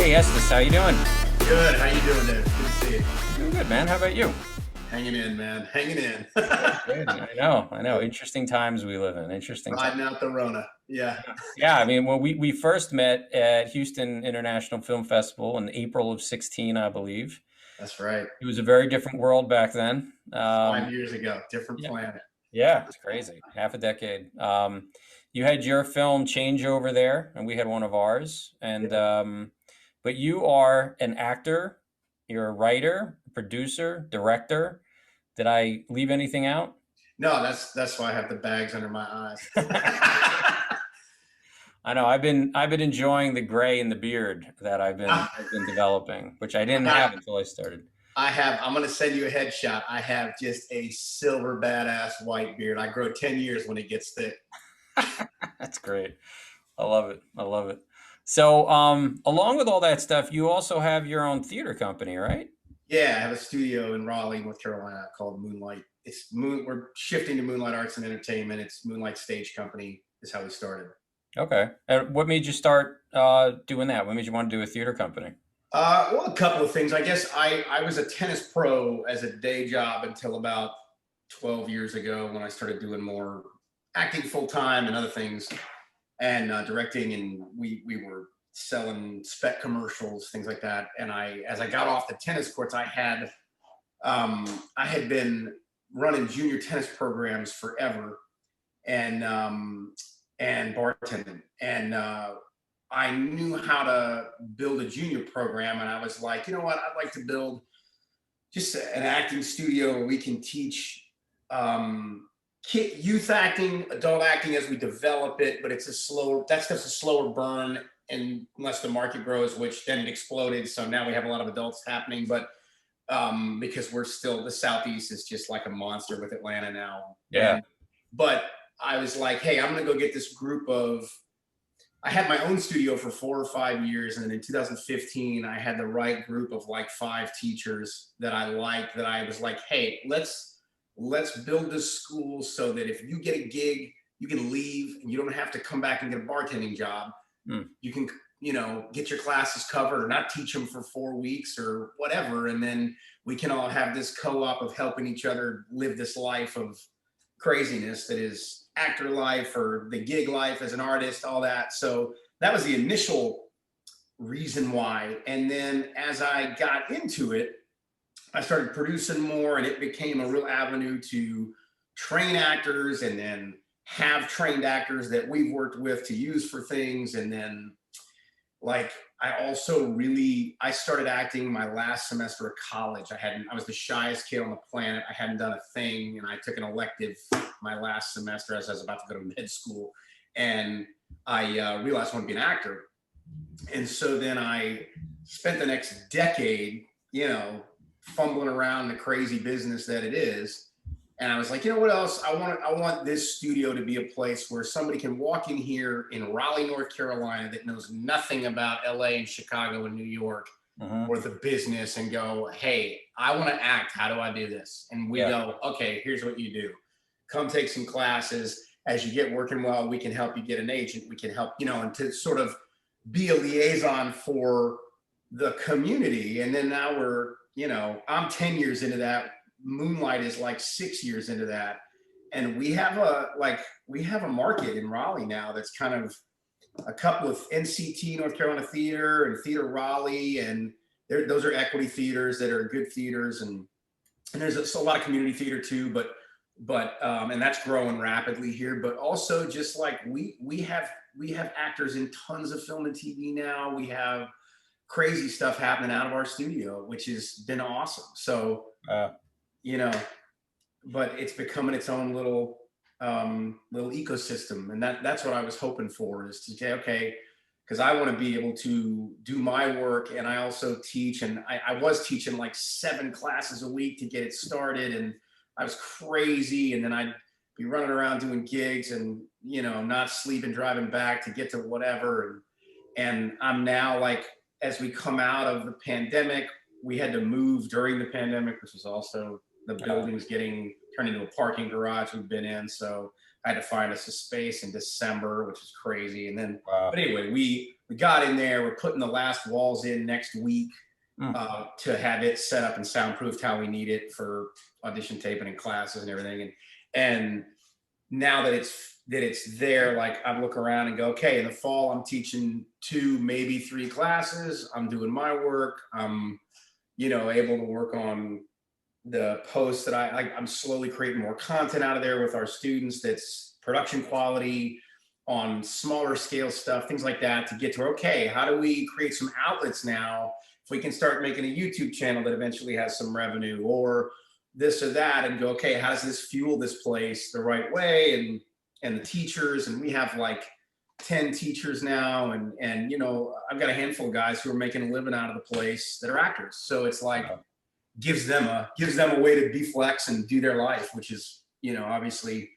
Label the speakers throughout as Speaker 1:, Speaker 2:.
Speaker 1: Hey Estes, how you doing?
Speaker 2: Good. How you doing, David? Good to see you.
Speaker 1: Doing good, man. How about you?
Speaker 2: Hanging in, man. Hanging in.
Speaker 1: Good. I know. Interesting times we live in. Interesting times.
Speaker 2: Riding out the Rona. Yeah.
Speaker 1: Yeah, I mean, when we first met at Houston International Film Festival in April of 16, I believe.
Speaker 2: That's right.
Speaker 1: It was a very different world back then.
Speaker 2: 5 years ago, different
Speaker 1: Yeah,
Speaker 2: planet.
Speaker 1: yeah, it's crazy. Half a decade. You had your film Change over there, and we had one of ours. And
Speaker 2: Yeah.
Speaker 1: but you are an actor, you're a writer, producer, director. Did I leave anything out?
Speaker 2: No, that's why I have the bags under my eyes.
Speaker 1: I know I've been enjoying the gray in the beard that I've been developing, which I didn't
Speaker 2: I,
Speaker 1: have until I started.
Speaker 2: I have. I'm gonna send you a headshot. I have just a silver badass white beard. I grow 10 years when it gets thick.
Speaker 1: That's great. I love it. I love it. So, along with all that stuff, you also have your own theater company, right?
Speaker 2: Yeah, I have a studio in Raleigh, North Carolina called Moonlight. We're shifting to Moonlight Arts and Entertainment. It's Moonlight Stage Company is how we started.
Speaker 1: Okay. And what made you start doing that? What made you want to do a theater company?
Speaker 2: Well, a couple of things. I guess I was a tennis pro as a day job until about 12 years ago when I started doing more acting full time and other things and directing. And we were selling spec commercials, things like that. And as I got off the tennis courts, I had been running junior tennis programs forever and bartending. And I knew how to build a junior program, and I was like, you know what? I'd like to build just an acting studio where we can teach youth acting, adult acting as we develop it. But that's just a slower burn, and unless the market grows, which then it exploded. So now we have a lot of adults happening, but because we're still the Southeast is just like a monster with Atlanta now.
Speaker 1: Yeah.
Speaker 2: But I was like, hey, I'm gonna go get this group of I had my own studio for 4 or 5 years, and then in 2015, I had the right group of like 5 teachers that I liked. That I was like, "Hey, let's build this school so that if you get a gig, you can leave and you don't have to come back and get a bartending job.
Speaker 1: Hmm.
Speaker 2: You can, get your classes covered or not teach them for 4 weeks or whatever, and then we can all have this co-op of helping each other live this life of craziness that is actor life or the gig life as an artist, all that." So that was the initial reason why. And then as I got into it, I started producing more, and it became a real avenue to train actors and then have trained actors that we've worked with to use for things. And then like I started acting my last semester of college. I was the shyest kid on the planet. I hadn't done a thing, and I took an elective my last semester as I was about to go to med school, and I realized I wanted to be an actor. And so then I spent the next decade, fumbling around the crazy business that it is. And I was like, you know what else? I want this studio to be a place where somebody can walk in here in Raleigh, North Carolina, that knows nothing about LA and Chicago and New York
Speaker 1: Uh-huh.
Speaker 2: or the business, and go, hey, I want to act. How do I do this? And we
Speaker 1: Yeah.
Speaker 2: go, okay, here's what you do. Come take some classes. As you get working well, we can help you get an agent. We can help, and to sort of be a liaison for the community. And then now I'm 10 years into that. Moonlight is like 6 years into that. And we have a market in Raleigh now that's kind of a couple of NCT, North Carolina Theater, and Theater Raleigh. And those are equity theaters that are good theaters. And there's a lot of community theater too, but and that's growing rapidly here. But also just like we have actors in tons of film and TV now. We have crazy stuff happening out of our studio, which has been awesome. So,
Speaker 1: Uh,
Speaker 2: you know, but it's becoming its own little ecosystem. And that's what I was hoping for, is to say, okay, because I want to be able to do my work. And I also teach, and I was teaching like 7 classes a week to get it started. And I was crazy. And then I'd be running around doing gigs and, not sleeping, driving back to get to whatever. And I'm now, like, as we come out of the pandemic, we had to move during the pandemic, which was also the building's getting turned into a parking garage we've been in. So I had to find us a space in December, which is crazy. And then,
Speaker 1: wow.
Speaker 2: but anyway, we got in there. We're putting the last walls in next week
Speaker 1: Mm.
Speaker 2: to have it set up and soundproofed how we need it for audition taping and classes and everything. And now that it's there, like I look around and go, okay, in the fall I'm teaching 2, maybe 3 classes. I'm doing my work. I'm, able to work on the posts that I'm slowly creating more content out of there with our students. That's production quality on smaller scale stuff, things like that, to get to, okay, how do we create some outlets now? If we can start making a YouTube channel that eventually has some revenue, or this or that, and go, okay, how does this fuel this place the right way? And the teachers, and we have like 10 teachers now, and I've got a handful of guys who are making a living out of the place that are actors. So it's like gives them a way to be flex and do their life, which is, obviously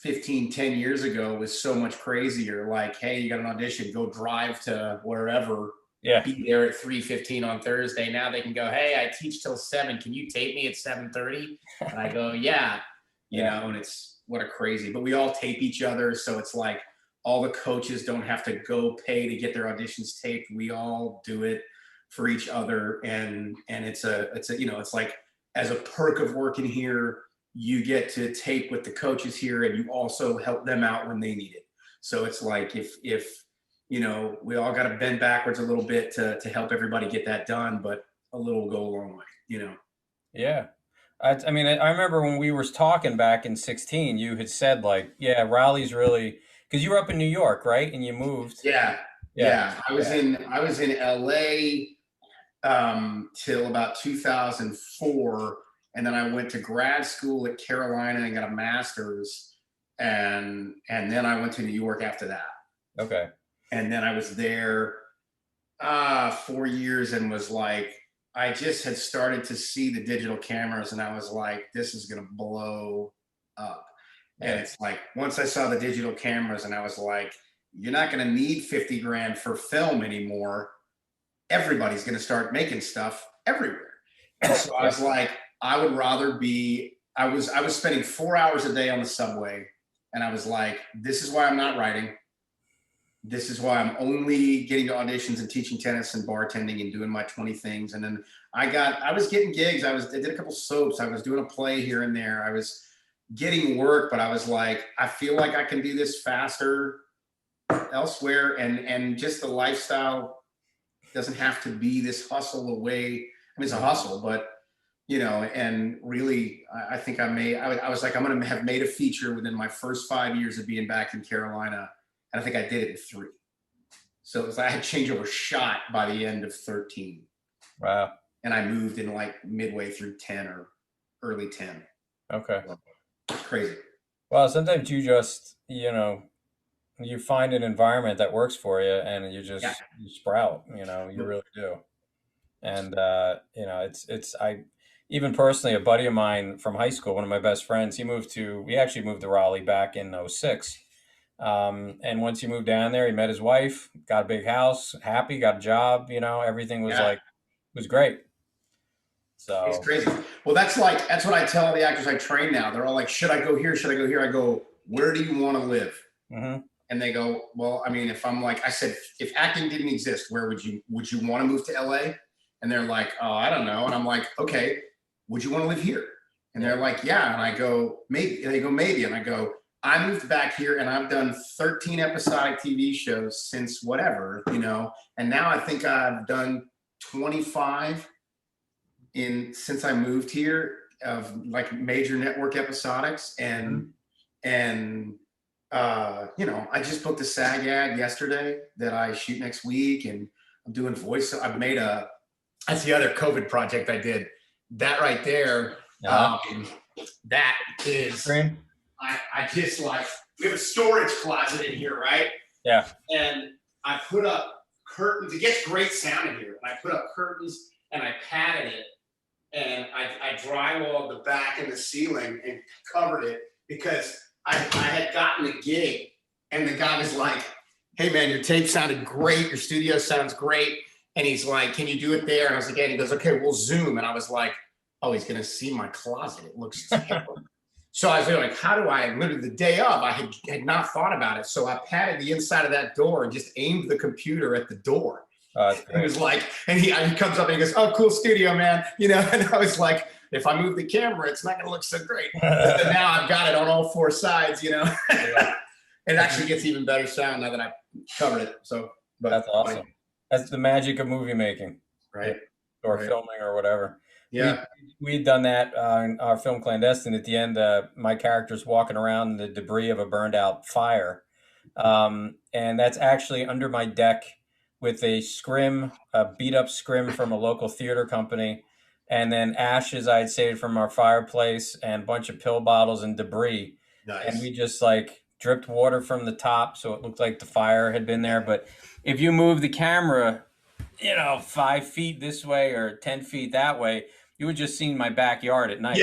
Speaker 2: 10 years ago was so much crazier. Like, hey, you got an audition, go drive to wherever,
Speaker 1: Yeah.
Speaker 2: be there at 3:15 on Thursday. Now they can go, hey, I teach till 7. Can you tape me at 7:30? And I go, yeah, and it's what a crazy, but we all tape each other. So it's like all the coaches don't have to go pay to get their auditions taped. We all do it for each other. And it's like, as a perk of working here, you get to tape with the coaches here, and you also help them out when they need it. So it's like, if we all got to bend backwards a little bit to help everybody get that done, but a little will go a long way,
Speaker 1: Yeah. I mean, I remember when we were talking back in 16, you had said like, yeah, Raleigh's really, because you were up in New York, right? And you moved.
Speaker 2: Yeah. I was in LA till about 2004. And then I went to grad school at Carolina and got a master's. And then I went to New York after that.
Speaker 1: Okay.
Speaker 2: And then I was there 4 years, and was like, I just had started to see the digital cameras, and I was like, this is going to blow up.
Speaker 1: Yeah.
Speaker 2: And it's like, once I saw the digital cameras, and I was like, you're not going to need 50 grand for film anymore. Everybody's going to start making stuff everywhere. And so I was like, I would rather be, I was spending 4 hours a day on the subway, and I was like, this is why I'm not writing. This is why I'm only getting to auditions and teaching tennis and bartending and doing my 20 things. And then I was getting gigs. I did a couple soaps. I was doing a play here and there. I was getting work, but I was like, I feel like I can do this faster elsewhere. And just the lifestyle doesn't have to be this hustle away. I mean, it's a hustle, but and really, I think I was like, I'm going to have made a feature within my first 5 years of being back in Carolina. And I think I did it in 3. So it was like I had changeover shot by the end of 13.
Speaker 1: Wow.
Speaker 2: And I moved in like midway through 10 or early 10.
Speaker 1: Okay.
Speaker 2: So, crazy.
Speaker 1: Well, sometimes you just, you find an environment that works for you, and you just you sprout, you really do. And I even personally, a buddy of mine from high school, one of my best friends, we actually moved to Raleigh back in 06. And once he moved down there, he met his wife, got a big house, happy, got a job, everything was was great. So
Speaker 2: it's crazy. Well, that's what I tell the actors I train now. They're all like, should I go here? Should I go here? I go, where do you want to live?
Speaker 1: Mm-hmm.
Speaker 2: And they go, well, I mean, I said, if acting didn't exist, where would you want to move to LA? And they're like, oh, I don't know. And I'm like, okay, would you want to live here? And they're like, yeah. And I go, maybe. And they go, maybe. And I go, I moved back here, and I've done 13 episodic TV shows since whatever, and now I think I've done 25 since I moved here, of like major network episodics. And I just booked a SAG ad yesterday that I shoot next week, and I'm doing voice. That's the other COVID project I did. That right there, that is.
Speaker 1: Green?
Speaker 2: I just we have a storage closet in here, right?
Speaker 1: Yeah.
Speaker 2: And I put up curtains. It gets great sound in here. And I put up curtains, and I padded it, and I drywalled the back and the ceiling and covered it, because I had gotten a gig, and the guy was like, hey man, your tape sounded great. Your studio sounds great. And he's like, can you do it there? And I was like, yeah. And he goes, okay, we'll Zoom. And I was like, oh, he's going to see my closet. It looks terrible. So I was like, how do I, literally the day of, I had not thought about it. So I patted the inside of that door and just aimed the computer at the door.
Speaker 1: Oh, that's
Speaker 2: He
Speaker 1: great.
Speaker 2: was like, and he comes up and he goes, "Oh, cool studio, man." You know, and I was like, if I move the camera, it's not going to look so great. But then now I've got it on all four sides, you know.
Speaker 1: Yeah.
Speaker 2: It actually gets even better sound now that I covered it. So, but
Speaker 1: That's awesome. That's the magic of movie making, yeah,
Speaker 2: right,
Speaker 1: or
Speaker 2: right,
Speaker 1: filming or whatever. We
Speaker 2: yeah,
Speaker 1: we'd done that in our film Clandestine. At the end, my character's walking around in the debris of a burned out fire, and that's actually under my deck with a scrim, a beat up scrim from a local theater company, and then ashes I'd saved from our fireplace and a bunch of pill bottles and debris, and we
Speaker 2: nice.
Speaker 1: just like dripped water from the top so it looked like the fire had been there. But if you move the camera, 5 feet this way or 10 feet that way, you would just see my backyard at night,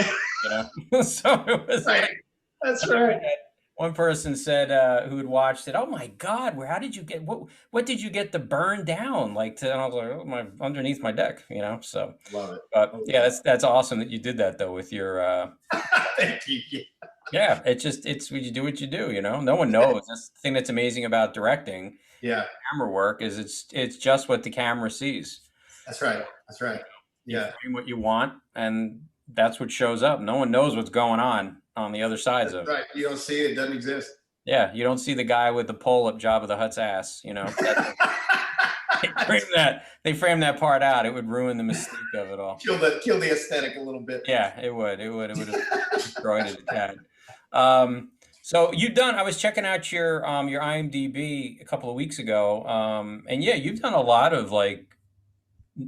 Speaker 2: Yeah,
Speaker 1: So it was
Speaker 2: right.
Speaker 1: like,
Speaker 2: That's
Speaker 1: I remember
Speaker 2: right.
Speaker 1: that one person said, who had watched it, "Oh my God, how did you get, what did you get to burn down?" And I was like, "Oh, underneath my deck, so,
Speaker 2: Love it. I
Speaker 1: but yeah,
Speaker 2: love
Speaker 1: that's awesome that you did that though with your,
Speaker 2: it. Thank you. Yeah.
Speaker 1: yeah, it's what you do, no one knows. That's the thing that's amazing about directing
Speaker 2: Yeah,
Speaker 1: camera work is it's just what the camera sees.
Speaker 2: that's right. That's right.
Speaker 1: You
Speaker 2: Yeah,
Speaker 1: frame what you want, and that's what shows up. No one knows what's going on the other sides
Speaker 2: that's
Speaker 1: of it.
Speaker 2: right. You don't see it, it doesn't exist.
Speaker 1: Yeah, you don't see the guy with the pole up Jabba the Hutt's ass. They frame that part out. It would ruin the mystique of it all.
Speaker 2: Kill the aesthetic a little bit.
Speaker 1: Yeah, it would. It would have destroyed it a tad. So you've done. I was checking out your IMDb a couple of weeks ago, and yeah, you've done a lot of like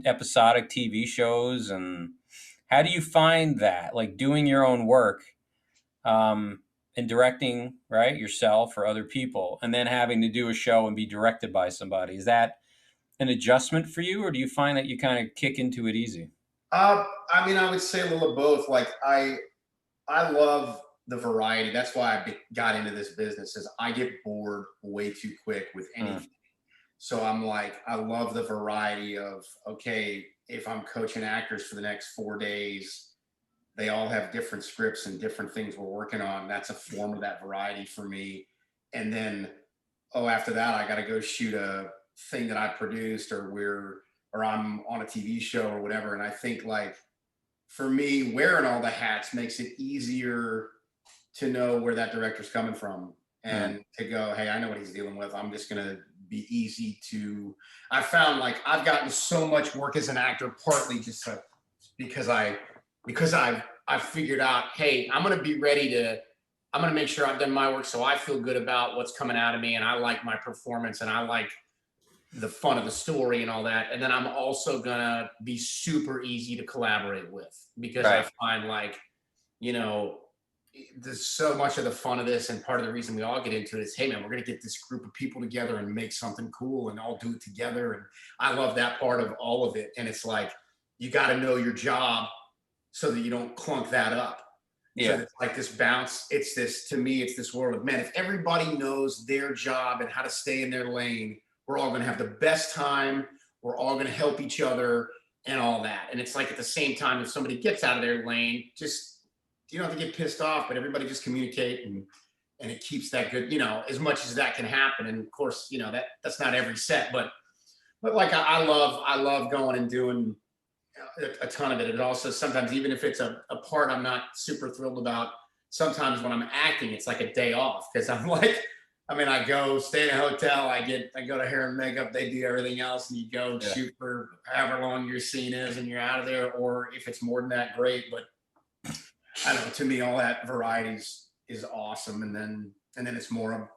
Speaker 1: episodic TV shows. And how do you find that, like doing your own work, and directing, right, yourself or other people, and then having to do a show and be directed by somebody? Is that an adjustment for you, or do you find that you kind of kick into it easy?
Speaker 2: Uh, I mean, I would say a little of both. Like I love the variety. That's why got into this business. Is I get bored way too quick with
Speaker 1: Mm,
Speaker 2: anything. So I'm like, I love the variety of, okay, if I'm coaching actors for the next 4 days, they all have different scripts and different things we're working on. That's a form of that variety for me. And then, oh, after that, I got to go shoot a thing that I produced, or I'm on a TV show or whatever. And I think like for me, wearing all the hats makes it easier to know where that director's coming from
Speaker 1: mm,
Speaker 2: and to go, hey, I know what he's dealing with. I'm just gonna be easy to. I found like I've gotten so much work as an actor, partly just because I've figured out, hey, I'm gonna be ready to. I'm gonna make sure I've done my work so I feel good about what's coming out of me, and I like my performance, and I like the fun of the story and all that. And then I'm also gonna be super easy to collaborate with because I
Speaker 1: right.
Speaker 2: find like, you know, there's so much of the fun of this, and part of the reason we all get into it is, hey man, we're gonna get this group of people together and make something cool and all do it together. And I love that part of all of it. And it's like you got to know your job so that you don't clunk that up. So
Speaker 1: Yeah.
Speaker 2: it's like this bounce. It's this, to me, it's this world of, man, if everybody knows their job and how to stay in their lane, we're all going to have the best time. We're all going to help each other and all that. And it's like at the same time, if somebody gets out of their lane, just, you don't have to get pissed off, but everybody just communicate, and it keeps that good, as much as that can happen. And of course, that's not every set, but like I love going and doing a ton of it. It also sometimes, even if it's a part I'm not super thrilled about, sometimes when I'm acting, it's like a day off because I'm like, I mean, I go stay in a hotel, I go to hair and makeup, they do everything else, and you go and
Speaker 1: Yeah.
Speaker 2: shoot for however long your scene is, and you're out of there. Or if it's more than that, great. But I don't know. To me, all that variety is awesome, and then it's more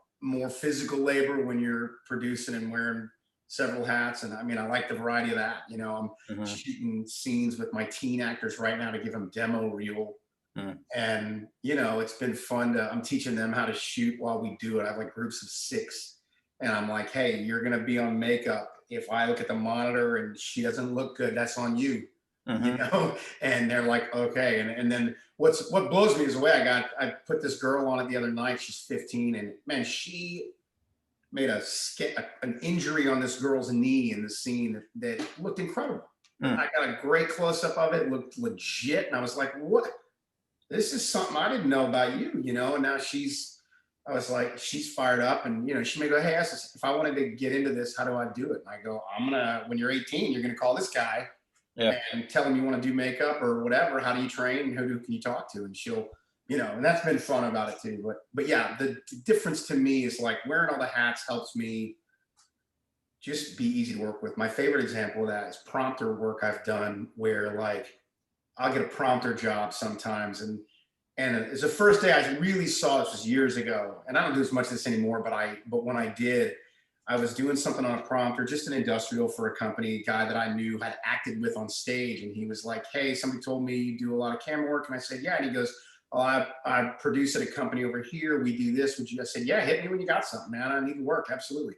Speaker 2: physical labor when you're producing and wearing several hats. And I mean, I like the variety of that. I'm
Speaker 1: Hmm.
Speaker 2: shooting scenes with my teen actors right now to give them demo reel,
Speaker 1: Mm,
Speaker 2: and it's been fun I'm teaching them how to shoot while we do it. I have like groups of 6, and I'm like, hey, you're gonna be on makeup. If I look at the monitor and she doesn't look good, that's on you. you
Speaker 1: hmm.
Speaker 2: know and they're like, okay. And then what blows me is the way I put this girl on it the other night. She's 15, and man, she made an injury on this girl's knee in the scene that looked incredible.
Speaker 1: Mm.
Speaker 2: I got a great close-up of it. Looked legit, and I was like, what? this is something I didn't know about you, and now I was like, she's fired up, and she may go, hey, Estes, if I wanted to get into this, how do I do it? And I go, when you're 18, you're gonna call this guy
Speaker 1: Yeah.
Speaker 2: and tell him you want to do makeup or whatever. How do you train, and who can you talk to? And she'll, and that's been fun about it too. But yeah, the difference to me is like wearing all the hats helps me just be easy to work with. My favorite example of that is prompter work I've done, where like I'll get a prompter job sometimes, and it's the first day I really saw this was years ago, and I don't do as much of this anymore. But when I did, I was doing something on a prompter, just an industrial for a company, a guy that I knew had acted with on stage, and he was like, "Hey, somebody told me you do a lot of camera work," and I said, "Yeah," and he goes, "Oh, I produce at a company over here. We do this. Would you?" I said, "Yeah, hit me when you got something, man. I need work, absolutely."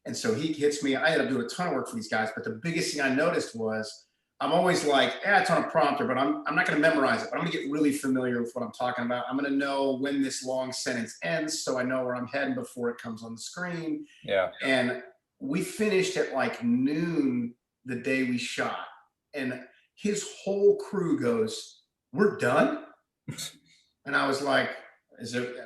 Speaker 2: And so he hits me. I ended up doing a ton of work for these guys, but the biggest thing I noticed was I'm always like, it's on a prompter, but I'm not going to memorize it, but I'm going to get really familiar with what I'm talking about. I'm going to know when this long sentence ends, so I know where I'm heading before it comes on the screen.
Speaker 1: Yeah.
Speaker 2: And we finished at like noon the day we shot, and his whole crew goes, "We're done." And I was like,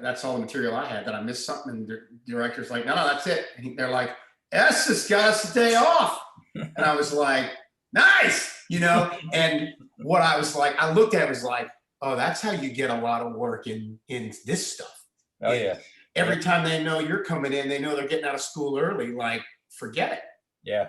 Speaker 2: that's all the material I had? That I missed something? And the director's like, no, that's it. And they're like, Estes got us a day off. And I was like, nice, And what I was like, I looked at it, was like, oh, that's how you get a lot of work in this stuff.
Speaker 1: Oh yeah.
Speaker 2: Every time they know you're coming in, they know they're getting out of school early. Like, forget it.
Speaker 1: Yeah.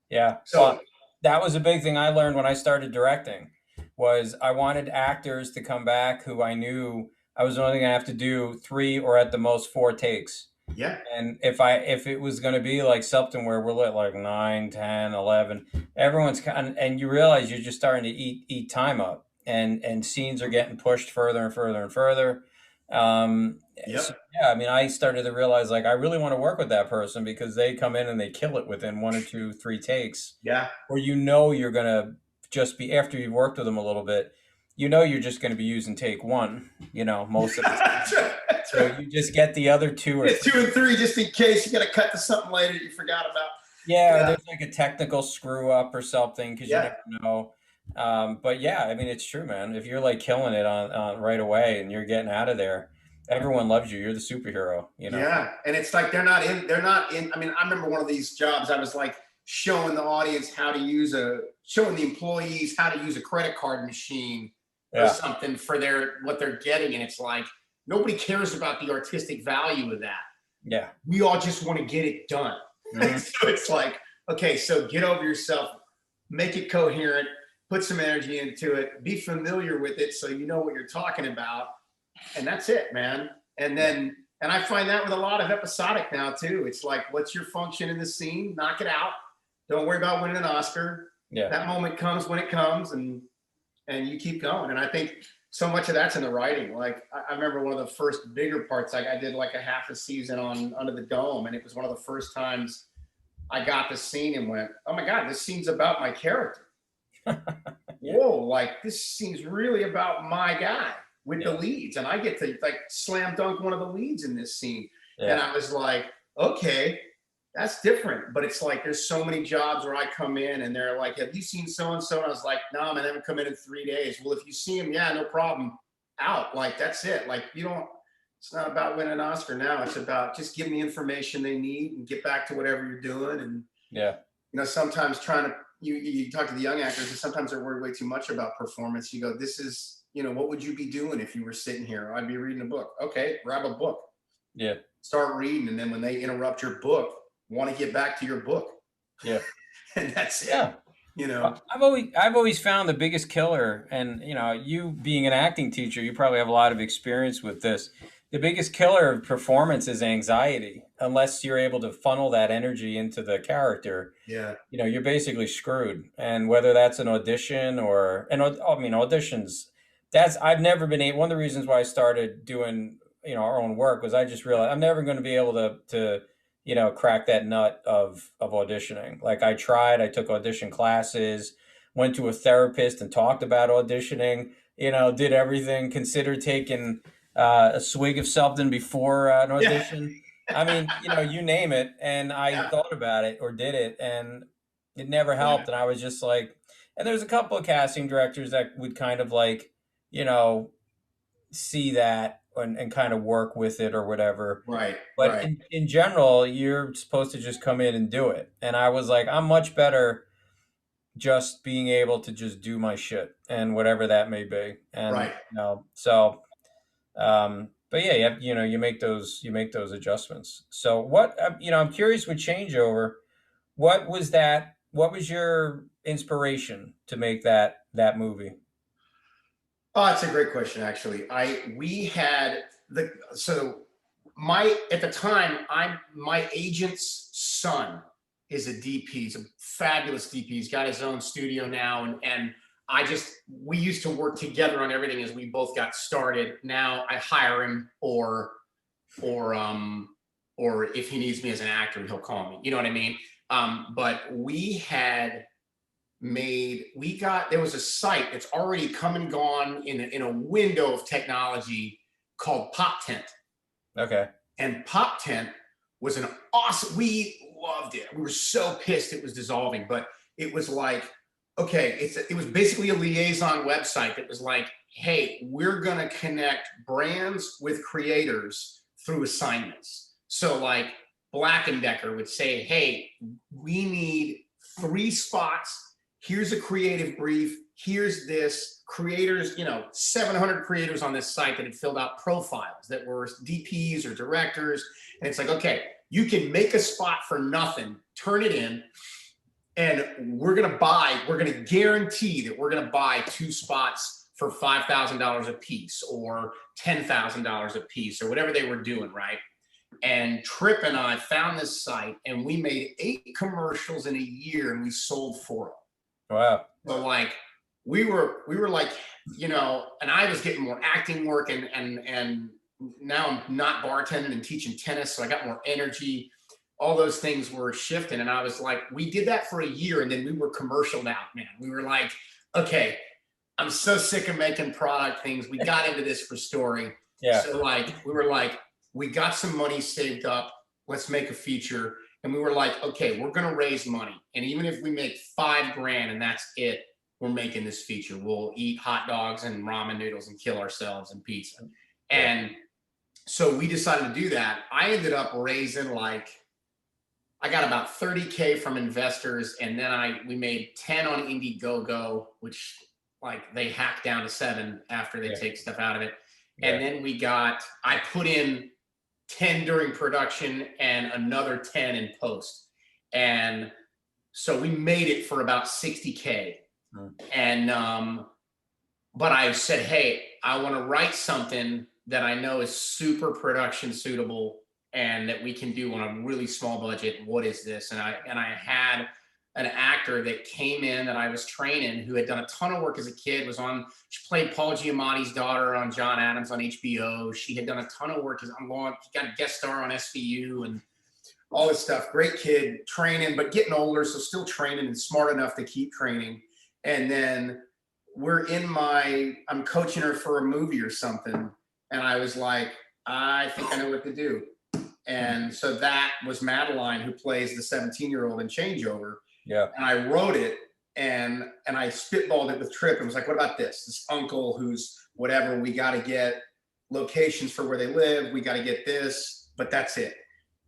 Speaker 1: Yeah.
Speaker 2: So
Speaker 1: Well, that was a big thing I learned when I started directing, was I wanted actors to come back who I knew I was only going to have to do 3 or at the most 4 takes.
Speaker 2: yeah,
Speaker 1: And if it was going to be like something where we're lit like 9, 10, 11, everyone's kind of, and you realize you're just starting to eat time up, and scenes are getting pushed further and further and further. So
Speaker 2: yep,
Speaker 1: yeah, I mean, I started to realize like I really want to work with that person because they come in and they kill it within 1 or 2, 3 takes,
Speaker 2: yeah.
Speaker 1: or you're gonna just be, after you've worked with them a little bit, you're just going to be using take 1, most of the time.
Speaker 2: That's right. That's
Speaker 1: So
Speaker 2: right.
Speaker 1: you just get the other 2 or
Speaker 2: Yeah, 2
Speaker 1: 3.
Speaker 2: and 3 just in case you got to cut to something later that you forgot about.
Speaker 1: Yeah, or
Speaker 2: Yeah,
Speaker 1: there's like a technical screw up or something because you
Speaker 2: yeah,
Speaker 1: never know. But yeah, I mean, it's true, man. If you're like killing it on right away and you're getting out of there, everyone loves you. You're the superhero.
Speaker 2: yeah. And it's like they're not in. I mean, I remember one of these jobs. I was like showing the audience showing the employees how to use a credit card machine or
Speaker 1: Yeah,
Speaker 2: something for what they're getting, and it's like nobody cares about the artistic value of that.
Speaker 1: yeah.
Speaker 2: We all just want to get it done.
Speaker 1: Hmm.
Speaker 2: So it's like, okay, so get over yourself, make it coherent, put some energy into it, be familiar with it so you know what you're talking about, and that's it, man.
Speaker 1: Yeah,
Speaker 2: And I find that with a lot of episodic now too. It's like, what's your function in the scene? Knock it out. Don't worry about winning an Oscar.
Speaker 1: yeah,
Speaker 2: That moment comes when it comes, and you keep going. And I think so much of that's in the writing. Like I remember one of the first bigger parts, like I did like a half a season on Under the Dome, and it was one of the first times I got the scene and went, oh my God, this scene's about my character.
Speaker 1: yeah,
Speaker 2: Whoa, like this scene's really about my guy with the
Speaker 1: yeah,
Speaker 2: leads. And I get to like slam dunk one of the leads in this scene. And
Speaker 1: yeah,
Speaker 2: I was like, okay, that's different. But it's like there's so many jobs where I come in and they're like, have you seen so and so? And I was like, no, man, I haven't come in 3 days. Well, if you see him, yeah, no problem. Out. Like that's it. Like it's not about winning an Oscar now. It's about just giving the information they need and get back to whatever you're doing. And
Speaker 1: yeah,
Speaker 2: sometimes trying to you talk to the young actors, and sometimes they're worried way too much about performance. You go, this is, what would you be doing if you were sitting here? I'd be reading a book. Okay, grab a book,
Speaker 1: yeah,
Speaker 2: start reading, and then when they interrupt your book, want to get back to your book.
Speaker 1: yeah,
Speaker 2: And that's it.
Speaker 1: yeah. I've always found the biggest killer, and you being an acting teacher, you probably have a lot of experience with this. The biggest killer of performance is anxiety. Unless you're able to funnel that energy into the character,
Speaker 2: Yeah,
Speaker 1: you're basically screwed. And whether that's an audition I mean, auditions, I've never been able. One of the reasons why I started doing our own work was I just realized I'm never going to be able to crack that nut of auditioning. Like I took audition classes, went to a therapist and talked about auditioning, did everything, considered taking a swig of something before an
Speaker 2: yeah,
Speaker 1: audition. I mean, you name it. And I
Speaker 2: yeah,
Speaker 1: thought about it or did it, and it never
Speaker 2: yeah,
Speaker 1: helped. And I was just like, and there's a couple of casting directors that would kind of like, you know, see that and kind of work with it or whatever.
Speaker 2: Right,
Speaker 1: But
Speaker 2: right,
Speaker 1: in general, you're supposed to just come in and do it. And I was like, I'm much better just being able to just do my shit and whatever that may be. And
Speaker 2: right.
Speaker 1: so but yeah, you make those adjustments. So what I'm curious with changeover, what was your inspiration to make that movie?
Speaker 2: Oh, that's a great question, actually. We had the so my at the time, my agent's son is a DP. He's a fabulous DP. He's got his own studio now, and I just we used to work together on everything as we both got started. Now I hire him, or or if he needs me as an actor, he'll call me. You know what I mean? But we had we got there was a site that's already come and gone in a window of technology called Pop Tent.
Speaker 1: Okay.
Speaker 2: And Pop Tent was an awesome, we loved it. We were so pissed it was dissolving, but it was like, okay, it was basically a liaison website that was like, hey, we're going to connect brands with creators through assignments. So like Black and Decker would say, hey, we need 3 spots. Here's a creative brief. Here's this creators, 700 creators on this site that had filled out profiles that were DPs or directors. And it's like, okay, you can make a spot for nothing, turn it in, and we're going to guarantee that we're going to buy 2 spots for $5,000 a piece or $10,000 a piece or whatever they were doing, right? And Tripp and I found this site and we made 8 commercials in a year and we sold 4 of them.
Speaker 1: Wow.
Speaker 2: So like we were like, and I was getting more acting work and now I'm not bartending and teaching tennis, so I got more energy. All those things were shifting, and I was like, we did that for a year, and then we were commercialed out, man. We were like, okay, I'm so sick of making product things. We got into this for story.
Speaker 1: Yeah.
Speaker 2: So like, we were like, we got some money saved up. Let's make a feature. And we were like, okay, we're going to raise money. And even if we make $5,000 and that's it, we're making this feature. We'll eat hot dogs and ramen noodles and kill ourselves and pizza.
Speaker 1: Yeah.
Speaker 2: And so we decided to do that. I ended up raising I got about 30K from investors, and then we made 10 on Indiegogo, which like they hack down to 7 after they take stuff out of it.
Speaker 1: Yeah.
Speaker 2: And then I put in 10 during production and another 10 in post. And so we made it for about 60K. And but I said, hey, I want to write something that I know is super production suitable and that we can do on a really small budget. What is this? And I had an actor that came in that I was training who had done a ton of work as a kid, she played Paul Giamatti's daughter on John Adams on HBO. She had done a ton of work she got a guest star on SVU and all this stuff. Great kid, training, but getting older, so still training and smart enough to keep training. And then I'm coaching her for a movie or something. And I was like, I think I know what to do. And so that was Madeline, who plays the 17-year-old in Changeover.
Speaker 1: Yeah.
Speaker 2: And I wrote it and I spitballed it with Tripp and was like, what about this uncle who's whatever, we got to get locations for where they live. We got to get this, but that's it.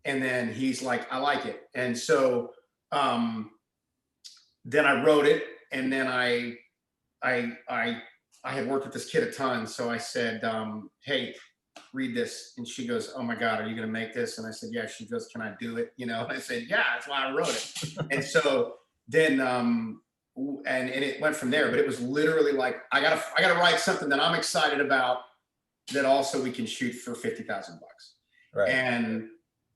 Speaker 2: And then he's like, I like it. And so then I wrote it, and then I had worked with this kid a ton. So I said, hey, read this. And she goes, oh my God, are you going to make this? And I said, yeah. She goes, can I do it? And I said, yeah, that's why I wrote it. And so then, and it went from there, but it was literally like, I gotta write something that I'm excited about that also we can shoot for $50,000.
Speaker 1: Right.
Speaker 2: And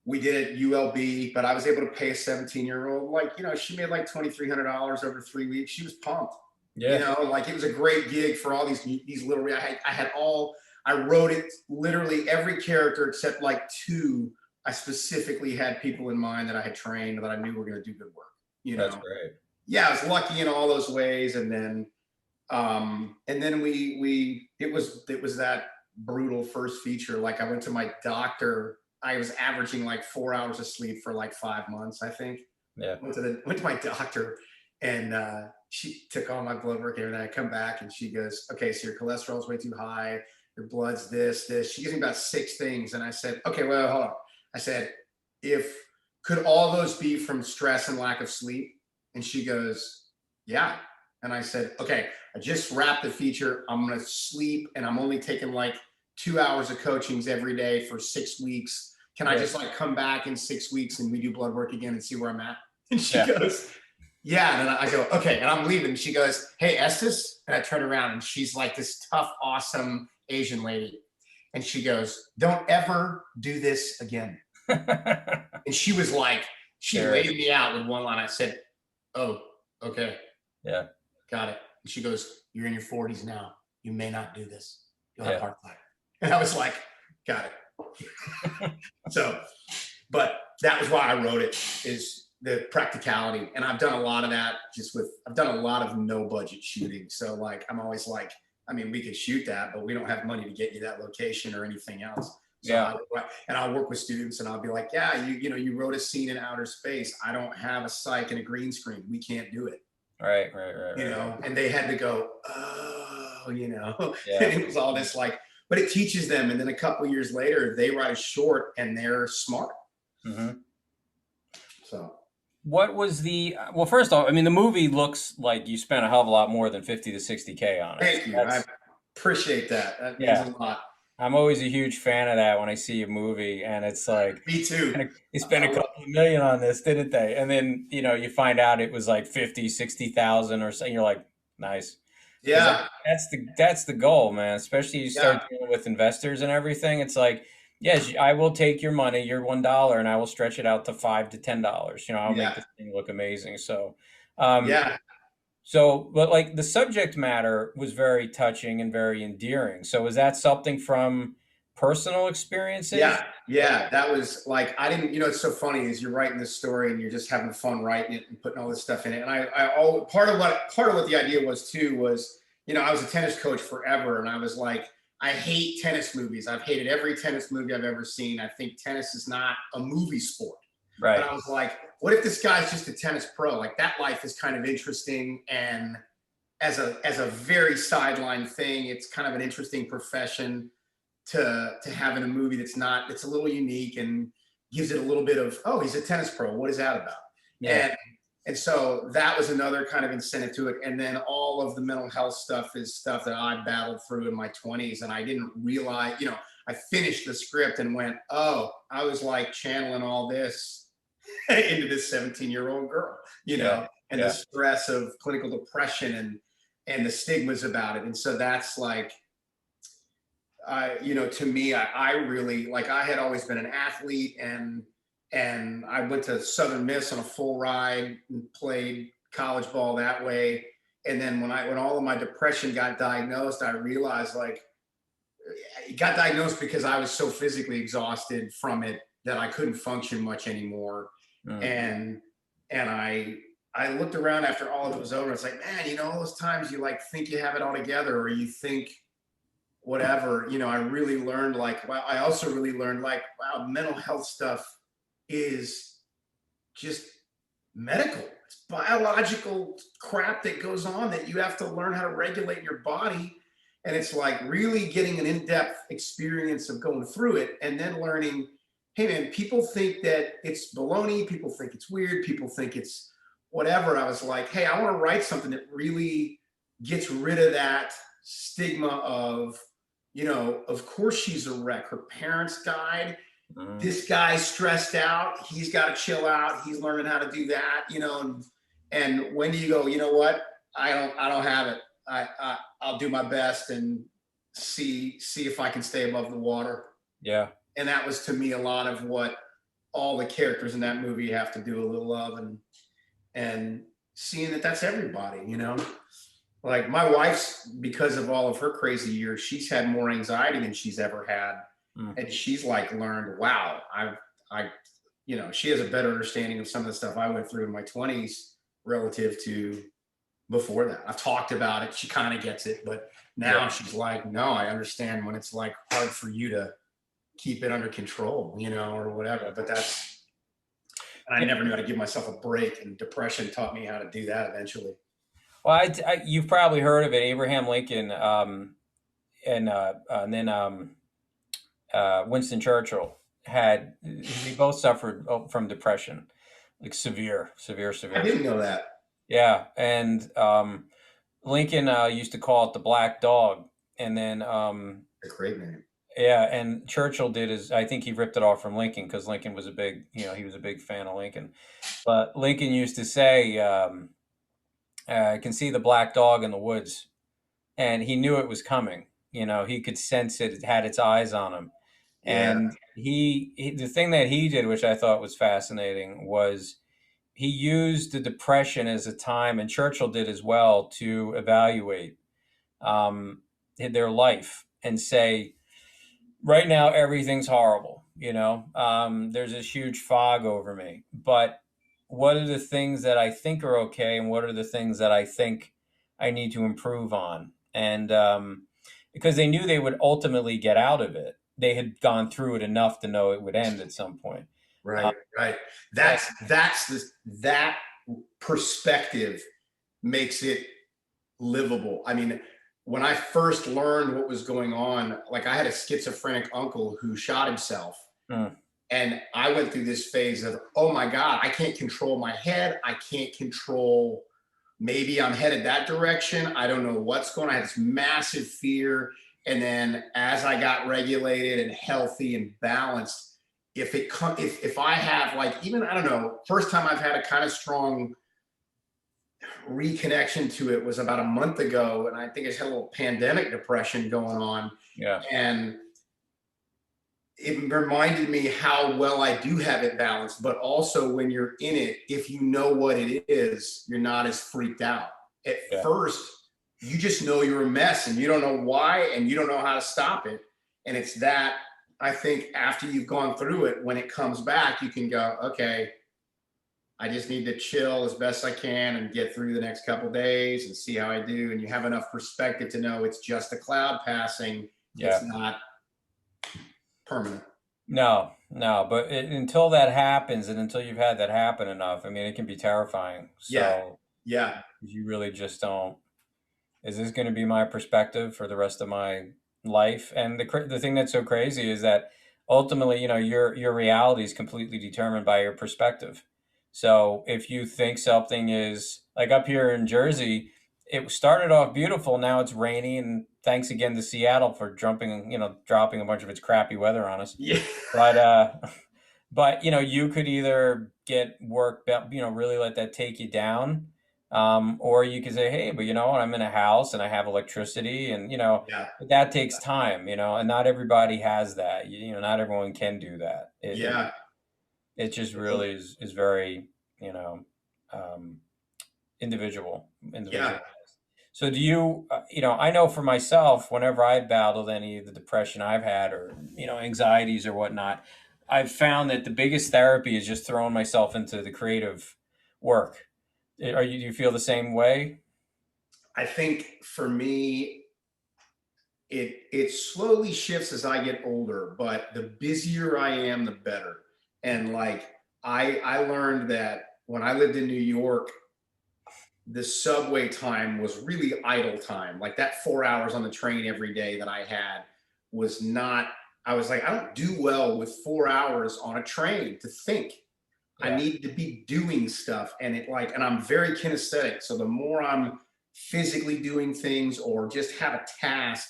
Speaker 2: we did it ULB, but I was able to pay a 17-year-old, she made like $2,300 over 3 weeks. She was pumped. Yeah. It was a great gig for all these little, I wrote it, literally every character except like 2. I specifically had people in mind that I had trained that I knew were going to do good work.
Speaker 1: That's great.
Speaker 2: Yeah, I was lucky in all those ways. And then it was that brutal first feature. Like I went to my doctor. I was averaging like 4 hours of sleep for like 5 months, I think.
Speaker 1: Yeah.
Speaker 2: Went to my doctor, and she took all my blood work and everything. I come back and she goes, okay, so your cholesterol is way too high. your blood's this. She gives me about 6 things. And I said, okay, well, hold on. I said, if could all those be from stress and lack of sleep? And she goes, yeah. And I said, okay, I just wrapped the feature. I'm going to sleep and I'm only taking like 2 hours of coachings every day for 6 weeks. Can I
Speaker 1: Right.
Speaker 2: just like come back in 6 weeks and we do blood work again and see where I'm at? And she
Speaker 1: Yeah.
Speaker 2: goes, yeah. And then I go, okay. And I'm leaving. She goes, hey, Estes. And I turn around and she's like this tough, awesome Asian lady. And she goes, don't ever do this again. And she was like, she laid me out with one line. I said, oh, okay.
Speaker 1: Yeah.
Speaker 2: Got it. And she goes, you're in your 40s now. You may not do this. You'll have
Speaker 1: Yeah.
Speaker 2: heart attack. And I was like, got it. So, but that was why I wrote it, is the practicality. And I've done a lot of that I've done a lot of no budget shooting. So like, I'm always like, I mean, we could shoot that, but we don't have money to get you that location or anything else. So
Speaker 1: Yeah.
Speaker 2: I'll work with students and I'll be like, yeah, you wrote a scene in outer space. I don't have a psych and a green screen. We can't do it.
Speaker 1: Right.
Speaker 2: And they had to go, oh,
Speaker 1: Yeah.
Speaker 2: And it was all this like, but it teaches them. And then a couple years later, they write a short and they're smart.
Speaker 1: Mm-hmm.
Speaker 2: So
Speaker 1: what was well, first off, I mean, the movie looks like you spent a hell of a lot more than 50 to 60K on it.
Speaker 2: Thank you. I appreciate that. That means a lot.
Speaker 1: I'm always a huge fan of that when I see a movie and it's like,
Speaker 2: me too.
Speaker 1: They spent a couple of million on this, didn't they? And then, you find out it was like 50, 60,000 or so. You're like, nice.
Speaker 2: Yeah.
Speaker 1: That's the goal, man. Especially you start dealing with investors and everything. It's like, yes, I will take your money, your $1, and I will stretch it out to $5 to $10. I'll make this thing look amazing. So, So, but like the subject matter was very touching and very endearing. So, was that something from personal experiences?
Speaker 2: Yeah. That was like, I didn't, it's so funny is you're writing this story and you're just having fun writing it and putting all this stuff in it. And part of what the idea was too was, I was a tennis coach forever. And I was like, I hate tennis movies. I've hated every tennis movie I've ever seen. I think tennis is not a movie sport.
Speaker 1: Right.
Speaker 2: But I was like, what if this guy's just a tennis pro? Like that life is kind of interesting. And as a very sideline thing, it's kind of an interesting profession to have in a movie it's a little unique and gives it a little bit of, oh, he's a tennis pro. What is that about?
Speaker 1: Yeah.
Speaker 2: And so that was another kind of incentive to it. And then all of the mental health stuff is stuff that I battled through in my 20s. And I didn't realize, I finished the script and went, oh, I was like channeling all this into this 17-year-old girl, and the stress of clinical depression and the stigmas about it. And so that's like, to me, I really, like, I had always been an athlete and I went to Southern Miss on a full ride and played college ball that way. And then when all of my depression got diagnosed, I realized like it got diagnosed because I was so physically exhausted from it that I couldn't function much anymore. And I looked around after all of it was over. It's like, man, all those times you like think you have it all together or you think whatever, I really learned like, wow, I also really learned like, wow, mental health stuff is just medical. It's biological crap that goes on that you have to learn how to regulate your body. And it's like really getting an in-depth experience of going through it and then learning, hey man, people think that it's baloney. People think it's weird. People think it's whatever. I was like, hey, I want to write something that really gets rid of that stigma of, of course she's a wreck. Her parents died. This guy's stressed out. He's got to chill out. He's learning how to do that, and when do you go, you know what? I don't have it. I'll do my best and see if I can stay above the water.
Speaker 1: Yeah.
Speaker 2: And that was to me a lot of what all the characters in that movie have to do a little of, and seeing that that's everybody, like my wife's, because of all of her crazy years, she's had more anxiety than she's ever had. And she's like learned, wow, she has a better understanding of some of the stuff I went through in my 20s relative to before that. I've talked about it. She kind of gets it, but now she's like, no, I understand when it's like hard for you to keep it under control, or whatever. But and I never knew how to give myself a break, and depression taught me how to do that eventually.
Speaker 1: Well, you've probably heard of it. Abraham Lincoln, and then Winston Churchill they both suffered from depression, like
Speaker 2: I
Speaker 1: severe.
Speaker 2: didn't know that.
Speaker 1: Yeah, and Lincoln used to call it the Black Dog, and then
Speaker 2: A great name.
Speaker 1: yeah, and Churchill did his. I think he ripped it off from Lincoln because Lincoln was a big, he was a big fan of Lincoln. But Lincoln used to say, "I can see the black dog in the woods," and he knew it was coming. He could sense it. It had its eyes on him,
Speaker 2: Yeah.
Speaker 1: and the thing that he did, which I thought was fascinating, was he used the depression as a time, and Churchill did as well, to evaluate their life and say, right now everything's horrible. There's this huge fog over me, but what are the things that I think are okay, and what are the things that I think I need to improve on? And because they knew they would ultimately get out of it, they had gone through it enough to know it would end at some point. uh,
Speaker 2: Right. Right.
Speaker 1: and,
Speaker 2: That perspective makes it livable. I mean, when I first learned what was going on, like I had a schizophrenic uncle who shot himself.
Speaker 1: mm,
Speaker 2: And I went through this phase of, oh my God, I can't control my head. I can't control, maybe I'm headed that direction. I don't know what's going on. I had this massive fear. And then as I got regulated and healthy and balanced, if I have like, even, I don't know, first time I've had a kind of strong reconnection to it was about a month ago. And I think I just had a little pandemic depression going on.
Speaker 1: yeah,
Speaker 2: And it reminded me how well I do have it balanced, but also when you're in it, if you know what it is, you're not as freaked out. At
Speaker 1: yeah,
Speaker 2: first, you just know you're a mess and you don't know why and you don't know how to stop it. And it's that, I think, after you've gone through it, when it comes back, you can go, okay, I just need to chill as best I can and get through the next couple of days and see how I do. And you have enough perspective to know it's just a cloud passing. It's
Speaker 1: yeah.
Speaker 2: not permanent.
Speaker 1: No, no, but until that happens, and until you've had that happen enough, I mean, it can be terrifying.
Speaker 2: Yeah.
Speaker 1: So
Speaker 2: Yeah.
Speaker 1: you really just don't. Is this going to be my perspective for the rest of my life? And the thing that's so crazy is that ultimately, your reality is completely determined by your perspective. So if you think something is like up here in Jersey, it started off beautiful. Now it's rainy, and thanks again to Seattle for dropping a bunch of its crappy weather on us.
Speaker 2: Yeah.
Speaker 1: But but you could either get work, really let that take you down, or you could say, hey, but you know what, I'm in a house and I have electricity, and
Speaker 2: Yeah.
Speaker 1: that takes time, and not everybody has that. Not everyone can do that.
Speaker 2: Yeah.
Speaker 1: It just really is very, you know, um,
Speaker 2: Yeah.
Speaker 1: individualized. So do you, I know for myself, whenever I've battled any of the depression I've had, or, anxieties or whatnot, I've found that the biggest therapy is just throwing myself into the creative work. Do you feel the same way?
Speaker 2: I think for me, it slowly shifts as I get older, but the busier I am, the better. And like I learned that when I lived in New York, the subway time was really idle time. Like that 4 hours on the train every day that I had was not, I was like, I don't do well with 4 hours on a train to think. I
Speaker 1: Yeah.
Speaker 2: need to be doing stuff. And I'm very kinesthetic. So the more I'm physically doing things or just have a task,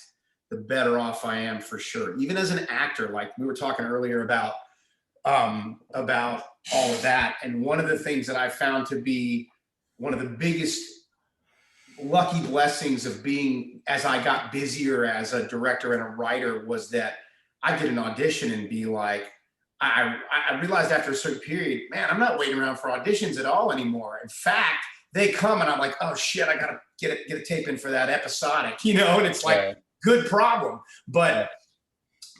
Speaker 2: the better off I am for sure. Even as an actor, like we were talking earlier about all of that. And one of the things that I found to be one of the biggest lucky blessings of being, as I got busier as a director and a writer, was that I did an audition and be like, I realized after a certain period, man, I'm not waiting around for auditions at all anymore. In fact, they come and I'm like, oh shit, I gotta get a tape in for that episodic, and it's like
Speaker 1: Yeah.
Speaker 2: good problem. But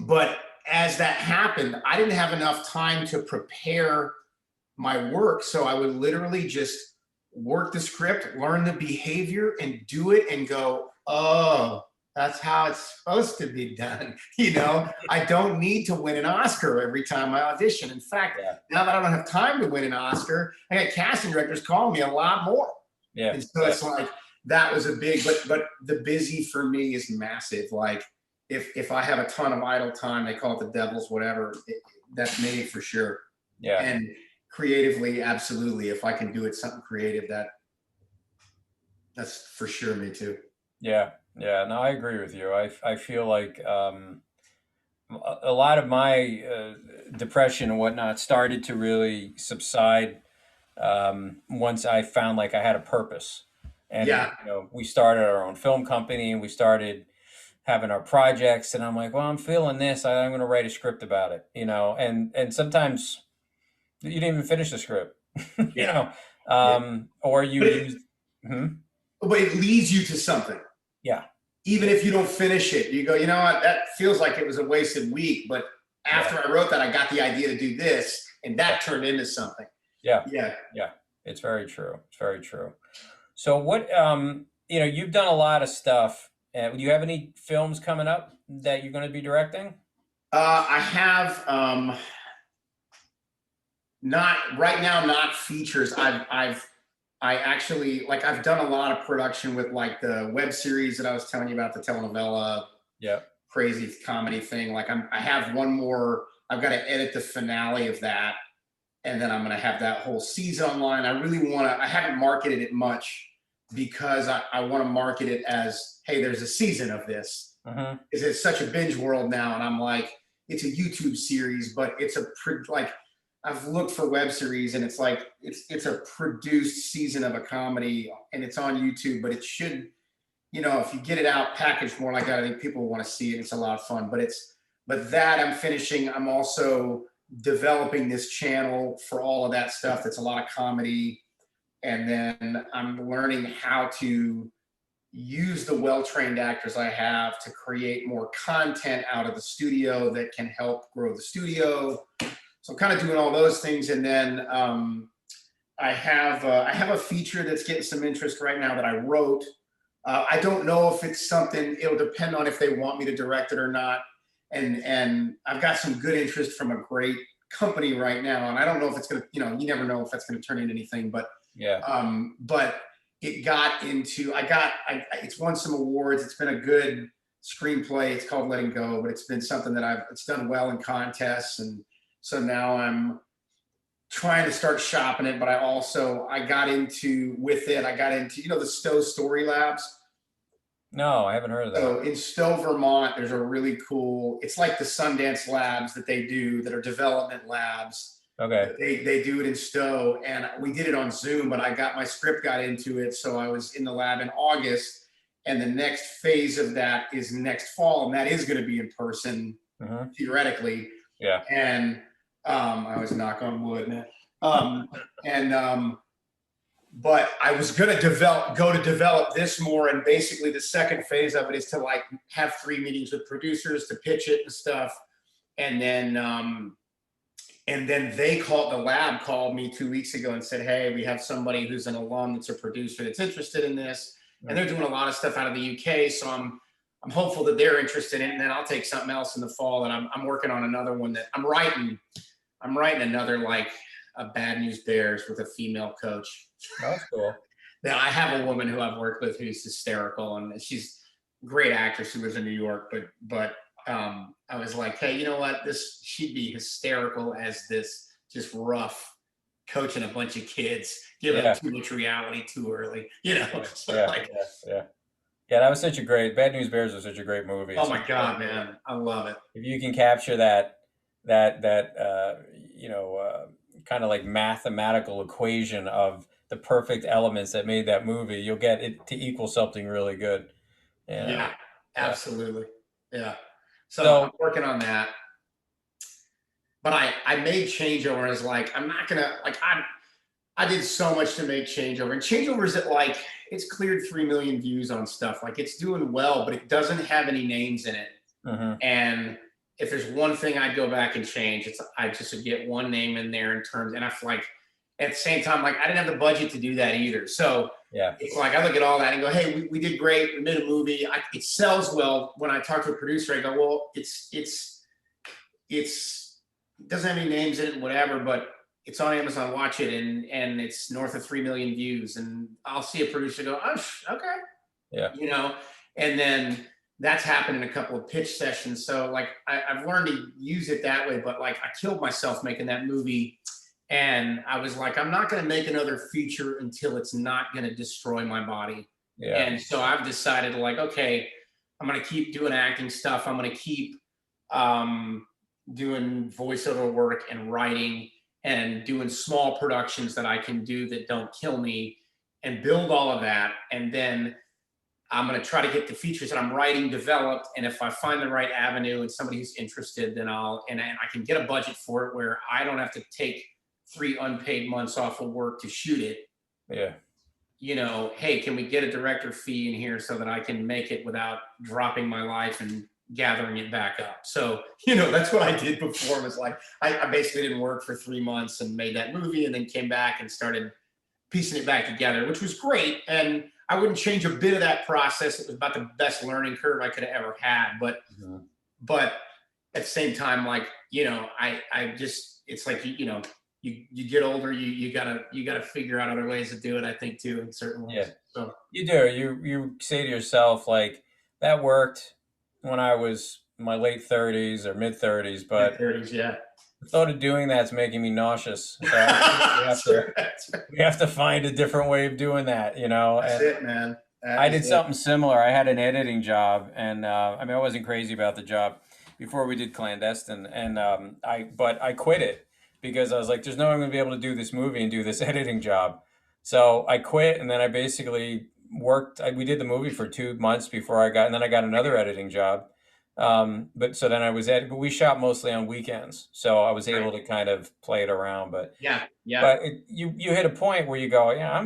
Speaker 1: Yeah.
Speaker 2: but as that happened, I didn't have enough time to prepare my work. So I would literally just work the script, learn the behavior, and do it and go, oh, that's how it's supposed to be done. I don't need to win an Oscar every time I audition. In fact,
Speaker 1: Yeah.
Speaker 2: now that I don't have time to win an Oscar, I got casting directors calling me a lot more.
Speaker 1: Yeah.
Speaker 2: And so it's like, that was a big, but the busy for me is massive. Like if I have a ton of idle time, they call it the devil's whatever. That's me for sure.
Speaker 1: Yeah.
Speaker 2: And creatively, absolutely. If I can do it something creative, that's for sure me too.
Speaker 1: Yeah. Yeah. No, I agree with you. I feel like a lot of my depression and whatnot started to really subside once I found like I had a purpose. And
Speaker 2: Yeah,
Speaker 1: we started our own film company and we started having our projects. And I'm like, well, I'm feeling this. I'm going to write a script about it. And sometimes you didn't even finish the script. you
Speaker 2: yeah,
Speaker 1: know,
Speaker 2: yeah.
Speaker 1: or you
Speaker 2: But it,
Speaker 1: use. Hmm.
Speaker 2: but it leads you to something.
Speaker 1: Yeah,
Speaker 2: Even
Speaker 1: yeah,
Speaker 2: if you don't finish it, you go, you know what, that feels like it was a wasted week. But
Speaker 1: yeah,
Speaker 2: after I wrote that, I got the idea to do this, and
Speaker 1: yeah,
Speaker 2: that turned into something.
Speaker 1: yeah,
Speaker 2: Yeah.
Speaker 1: yeah. It's very true. It's very true. So you've done a lot of stuff. Do you have any films coming up that you're going to be directing?
Speaker 2: I have not right now, not features. I actually like I've done a lot of production with like the web series that I was telling you about, the telenovela
Speaker 1: Yeah.
Speaker 2: crazy comedy thing. Like I have one more. I've got to edit the finale of that, and then I'm going to have that whole season online. I really want to. I haven't marketed it much because I want to market it as, hey, there's a season of this.
Speaker 1: Hmm.
Speaker 2: Because it's such a binge world now, and I'm like, it's a YouTube series, but it's like I've looked for web series, and it's like it's a produced season of a comedy, and it's on YouTube, but it should, if you get it out packaged more like that, I think people want to see it. It's a lot of fun. But that I'm finishing. I'm also developing this channel for all of that stuff. That's a lot of comedy, and then I'm learning how to use the well-trained actors I have to create more content out of the studio that can help grow the studio. So I'm kind of doing all those things, and then I have a feature that's getting some interest right now that I wrote. I don't know if it's something. It'll depend on if they want me to direct it or not. And I've got some good interest from a great company right now, and I don't know if it's gonna. You never know if that's gonna turn into anything,
Speaker 1: Yeah.
Speaker 2: but it got into. It's won some awards. It's been a good screenplay. It's called Letting Go, but it's been something that it's done well in contests, and so now I'm trying to start shopping it. But I got into with it. I got into the Stowe Story Labs.
Speaker 1: No, I haven't heard of that.
Speaker 2: So in Stowe, Vermont, there's a really cool. It's like the Sundance Labs that they do that are development labs.
Speaker 1: Okay.
Speaker 2: They do it in Stowe, and we did it on Zoom. But I got my script got into it, so I was in the lab in August, and the next phase of that is next fall, and that is going to be in person
Speaker 1: Hmm.
Speaker 2: theoretically.
Speaker 1: Yeah.
Speaker 2: And I always knock on wood, man. Um, and but I was going to develop this more, and basically the second phase of it is to like have 3 meetings with producers to pitch it and stuff, and then the lab called me 2 weeks ago and said, hey, we have somebody who's an alum that's a producer that's interested in this, and they're doing a lot of stuff out of the UK, so I'm hopeful that they're interested in it, and then I'll take something else in the fall, and I'm working on another one that I'm writing another like a Bad News Bears with a female coach.
Speaker 1: That's cool.
Speaker 2: Now I have a woman who I've worked with who's hysterical, and she's a great actress who lives in New York. But I was like, hey, you know what? She'd be hysterical as this just rough coaching a bunch of kids, giving them
Speaker 1: Yeah.
Speaker 2: too much reality too early.
Speaker 1: Yeah.
Speaker 2: So
Speaker 1: Yeah.
Speaker 2: like,
Speaker 1: Yeah. Yeah. Yeah. That was such a great. Bad News Bears was such a great movie.
Speaker 2: oh
Speaker 1: Such
Speaker 2: my
Speaker 1: a great
Speaker 2: god,
Speaker 1: movie.
Speaker 2: man, I love it.
Speaker 1: If you can capture that kind of like mathematical equation of the perfect elements that made that movie, you'll get it to equal something really good.
Speaker 2: Yeah,
Speaker 1: Yeah.
Speaker 2: absolutely. Yeah. So I'm
Speaker 1: So
Speaker 2: working on that. But I made changeover as like I'm not gonna like I did so much to make changeover, and changeovers at like it's cleared 3 million views on stuff, like it's doing well, but it doesn't have any names in it.
Speaker 1: mhm.
Speaker 2: And if there's one thing I'd go back and change, it's I just would get one name in there in terms, and I feel like at the same time, like I didn't have the budget to do that either. So
Speaker 1: Yeah.
Speaker 2: it's like I look at all that and go, hey, we did great. We made a movie. It sells well. When I talk to a producer, I go, well, it's it doesn't have any names in it, whatever, but it's on Amazon. Watch it, and it's north of 3 million views. And I'll see a producer go, oh, okay,
Speaker 1: Yeah.
Speaker 2: you know, and then that's happened in a couple of pitch sessions. So like I've learned to use it that way, but like I killed myself making that movie. And I was like, I'm not going to make another feature until it's not going to destroy my body.
Speaker 1: Yeah.
Speaker 2: And so I've decided like, okay, I'm going to keep doing acting stuff. I'm going to keep um, doing voiceover work and writing and doing small productions that I can do that don't kill me and build all of that. And then I'm going to try to get the features that I'm writing developed. And if I find the right avenue and somebody who's interested, then and I can get a budget for it where I don't have to take 3 unpaid months off of work to shoot it.
Speaker 1: Yeah.
Speaker 2: Hey, can we get a director fee in here so that I can make it without dropping my life and gathering it back up? So, that's what I did before. Was like, I basically didn't work for 3 months and made that movie and then came back and started piecing it back together, which was great. And I wouldn't change a bit of that process. It was about the best learning curve I could have ever had. But at the same time, like, I just, it's like, you get older, you gotta figure out other ways to do it, I think, too, in certain ways.
Speaker 1: Yeah.
Speaker 2: So
Speaker 1: You do. You say to yourself, like, that worked when I was in my late 30s or mid 30s, but
Speaker 2: mid-30s, yeah.
Speaker 1: the thought of doing that's making me nauseous. So I think we have to find a different way of doing that,
Speaker 2: That's
Speaker 1: And
Speaker 2: it, man.
Speaker 1: I did something similar. I had an editing job, and I mean, I wasn't crazy about the job before we did Clandestine, and but I quit it because I was like, "There's no way I'm going to be able to do this movie and do this editing job." So I quit, and then I basically worked. We did the movie for 2 months before and then I got another editing job. But so then but we shot mostly on weekends, so I was able
Speaker 2: Right.
Speaker 1: to kind of play it around. But
Speaker 2: Yeah, yeah,
Speaker 1: you hit a point where you go, yeah,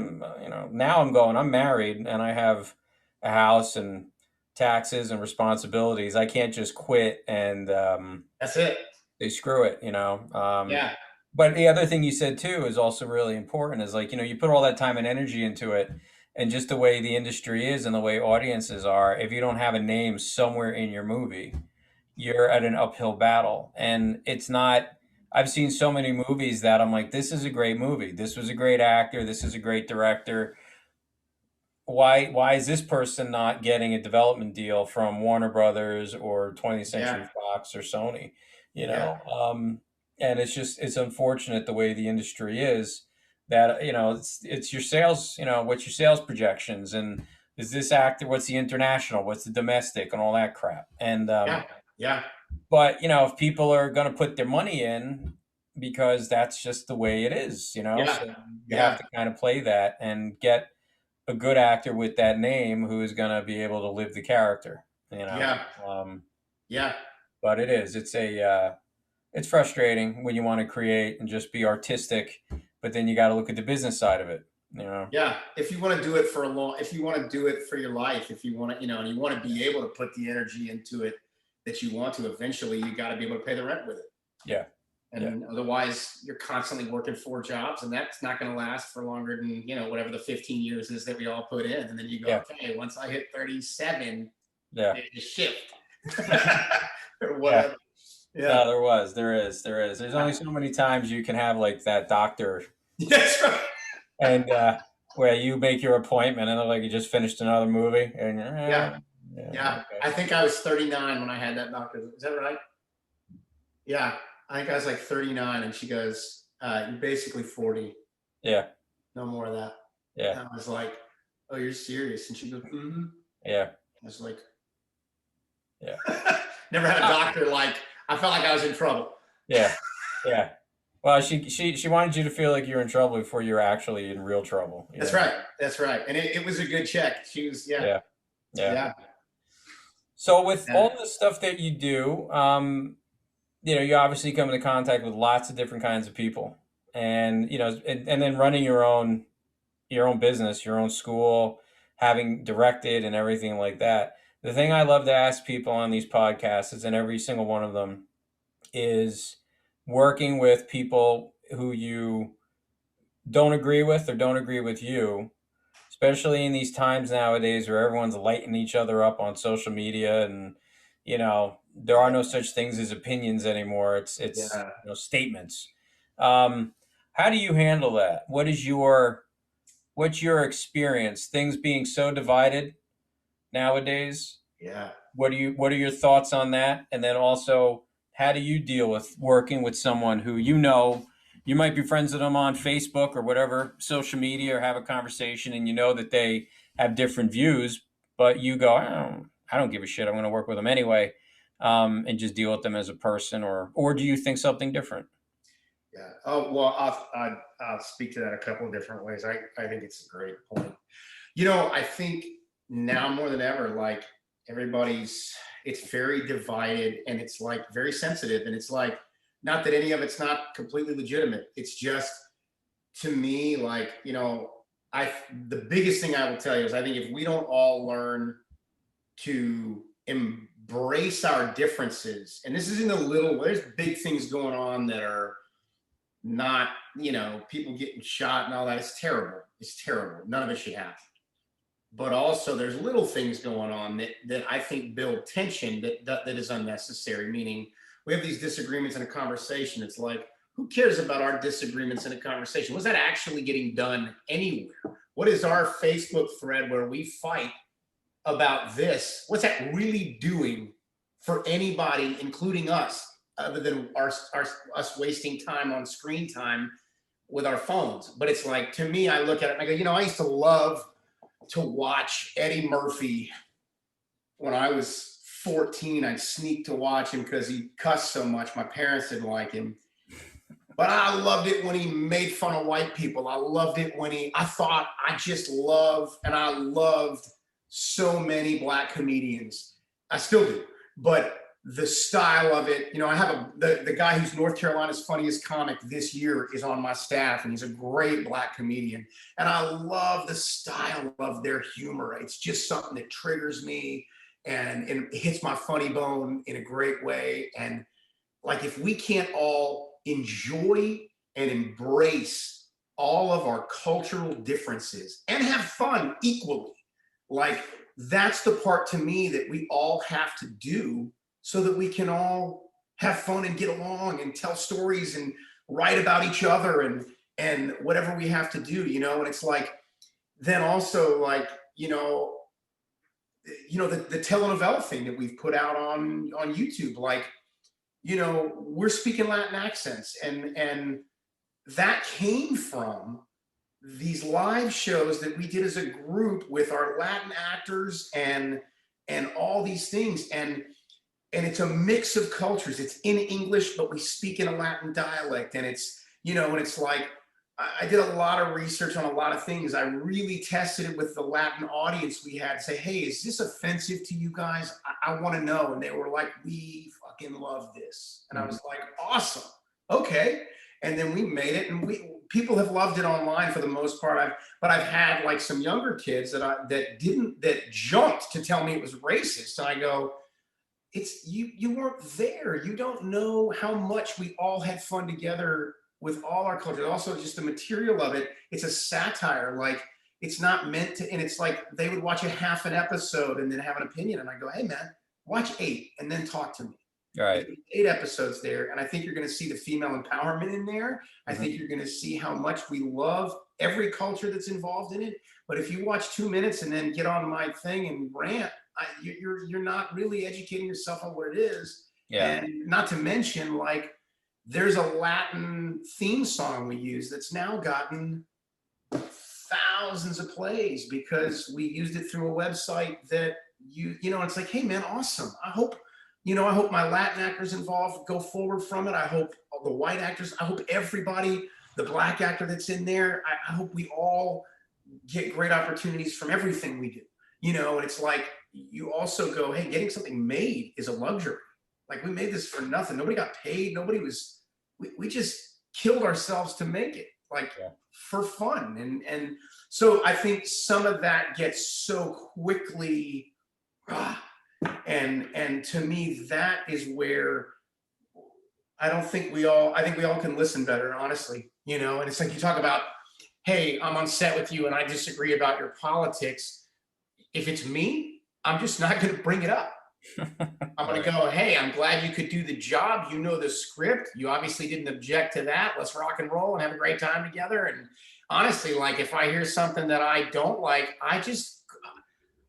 Speaker 1: now I'm married and I have a house and taxes and responsibilities. I can't just quit and
Speaker 2: that's it.
Speaker 1: they screw it,
Speaker 2: Yeah,
Speaker 1: But the other thing you said too is also really important is like, you put all that time and energy into it, and just the way the industry is and the way audiences are, if you don't have a name somewhere in your movie, you're at an uphill battle. And it's not, I've seen so many movies that I'm like, this is a great movie. This was a great actor. This is a great director. Why is this person not getting a development deal from Warner Brothers or 20th
Speaker 2: yeah,
Speaker 1: Century Fox or Sony? You
Speaker 2: yeah,
Speaker 1: know, and it's unfortunate the way the industry is that it's your sales, what's your sales projections, and is this actor, what's the international, what's the domestic, and all that crap. And
Speaker 2: yeah, yeah,
Speaker 1: but if people are going to put their money in because that's just the way it is,
Speaker 2: yeah,
Speaker 1: so you have
Speaker 2: yeah,
Speaker 1: to kind of play that and get a good actor with that name who is going to be able to live the character, you know.
Speaker 2: yeah,
Speaker 1: Um,
Speaker 2: yeah.
Speaker 1: but it's frustrating when you want to create and just be artistic, but then you got to look at the business side of it.
Speaker 2: Yeah, if you want to do it if you want to do it for your life, if you want to, and you want to be able to put the energy into it that you want to, eventually you got to be able to pay the rent with it.
Speaker 1: Yeah, yeah,
Speaker 2: And otherwise, you're constantly working 4 jobs, and that's not going to last for longer than whatever the 15 years is that we all put in. And then you go,
Speaker 1: yeah,
Speaker 2: okay, once I hit 37,
Speaker 1: yeah,
Speaker 2: it just shift or
Speaker 1: yeah.
Speaker 2: whatever. Yeah,
Speaker 1: No, there is. There's only so many times you can have like that doctor,
Speaker 2: that's right.
Speaker 1: and where you make your appointment and they're like, you just finished another movie, and
Speaker 2: Yeah,
Speaker 1: yeah,
Speaker 2: yeah.
Speaker 1: okay,
Speaker 2: I think I was 39 when I had that doctor. Is that right? Yeah, I think I was like 39, and she goes, "You're basically 40.
Speaker 1: yeah,
Speaker 2: No more of that."
Speaker 1: yeah,
Speaker 2: And I was like, "Oh, you're serious?" And she goes, "Mm-hmm."
Speaker 1: yeah,
Speaker 2: I was like,
Speaker 1: yeah,
Speaker 2: never had a doctor like. I felt like I was in trouble.
Speaker 1: yeah, yeah. Well, she wanted you to feel like you're in trouble before you're actually in real trouble.
Speaker 2: That's right. That's right. And it was a good check. She was, yeah,
Speaker 1: Yeah, yeah.
Speaker 2: yeah,
Speaker 1: So with
Speaker 2: yeah,
Speaker 1: all the stuff that you do, you obviously come into contact with lots of different kinds of people, and and then running your own business, your own school, having directed and everything like that. The thing I love to ask people on these podcasts is, in every single one of them, is working with people who you don't agree with or don't agree with you, especially in these times nowadays where everyone's lighting each other up on social media, and there are no such things as opinions anymore. It's
Speaker 2: yeah.
Speaker 1: statements. um, how do you handle that? What's your experience, things being so divided nowadays?
Speaker 2: Yeah.
Speaker 1: what are your thoughts on that? And then also, how do you deal with working with someone who you know you might be friends with them on Facebook or whatever social media, or have a conversation, and you know that they have different views, but you go, I don't give a shit. I'm going to work with them anyway, and just deal with them as a person, or do you think something different?
Speaker 2: Yeah. Oh, well, I'll speak to that a couple of different ways. I think it's a great point. I think now more than ever, like everybody's, it's very divided and it's like very sensitive. And it's like, not that any of it's not completely legitimate. It's just, to me, like, the biggest thing I will tell you is I think if we don't all learn to embrace our differences, and this isn't a little, there's big things going on that are not, people getting shot and all that. It's terrible. It's terrible. None of it should happen. But also there's little things going on that I think build tension that is unnecessary. Meaning we have these disagreements in a conversation. It's like, who cares about our disagreements in a conversation? Was that actually getting done anywhere? What is our Facebook thread where we fight about this? What's that really doing for anybody, including us, other than us wasting time on screen time with our phones? But it's like, to me, I look at it and I go, I used to love to watch Eddie Murphy when I was 14. I'd sneak to watch him because he cussed so much. My parents didn't like him. But I loved it when he made fun of white people. I loved it when I just love, and I loved so many black comedians. I still do. But the style of it, I have the guy who's North Carolina's funniest comic this year is on my staff, and he's a great black comedian. And I love the style of their humor. It's just something that triggers me and it hits my funny bone in a great way. And like, if we can't all enjoy and embrace all of our cultural differences and have fun equally, like, that's the part to me that we all have to do so that we can all have fun and get along and tell stories and write about each other and whatever we have to do, and it's like, then also, like, the telenovela thing that we've put out on YouTube, like, we're speaking Latin accents, and that came from these live shows that we did as a group with our Latin actors and all these things, and it's a mix of cultures. It's in English, but we speak in a Latin dialect, and it's, and it's like, I did a lot of research on a lot of things. I really tested it with the Latin audience we had, say, hey, is this offensive to you guys? I want to know. And they were like, we fucking love this. And I was like, awesome. Okay. And then we made it, and people have loved it online for the most part. But I've had like some younger kids that jumped to tell me it was racist. And I go, it's you weren't there. You don't know how much we all had fun together with all our culture. Also, just the material of it, it's a satire. Like, it's not meant to, and it's like they would watch a half an episode and then have an opinion. And I go, hey man, watch 8 and then talk to me.
Speaker 1: Right.
Speaker 2: 8 episodes there. And I think you're going to see the female empowerment in there. I think you're going to see how much we love every culture that's involved in it. But if you watch 2 minutes and then get on my thing and rant, you're not really educating yourself on what it is.
Speaker 1: Yeah.
Speaker 2: And not to mention, like, there's a Latin theme song we use that's now gotten thousands of plays because we used it through a website that it's like, hey man, awesome. I hope my Latin actors involved go forward from it. I hope all the white actors, I hope everybody, the black actor that's in there, I hope we all get great opportunities from everything we do. And it's like, you also go, hey, getting something made is a luxury. Like, we made this for nothing. Nobody got paid. We just killed ourselves to make it, like, for fun. And so I think some of that gets so quickly, and to me, that is where I think we all can listen better, honestly, and it's like, you talk about, hey, I'm on set with you and I disagree about your politics. If it's me, I'm just not going to bring it up. I'm going to go, hey, I'm glad you could do the job. You know the script. You obviously didn't object to that. Let's rock and roll and have a great time together. And honestly, like, if I hear something that I don't like,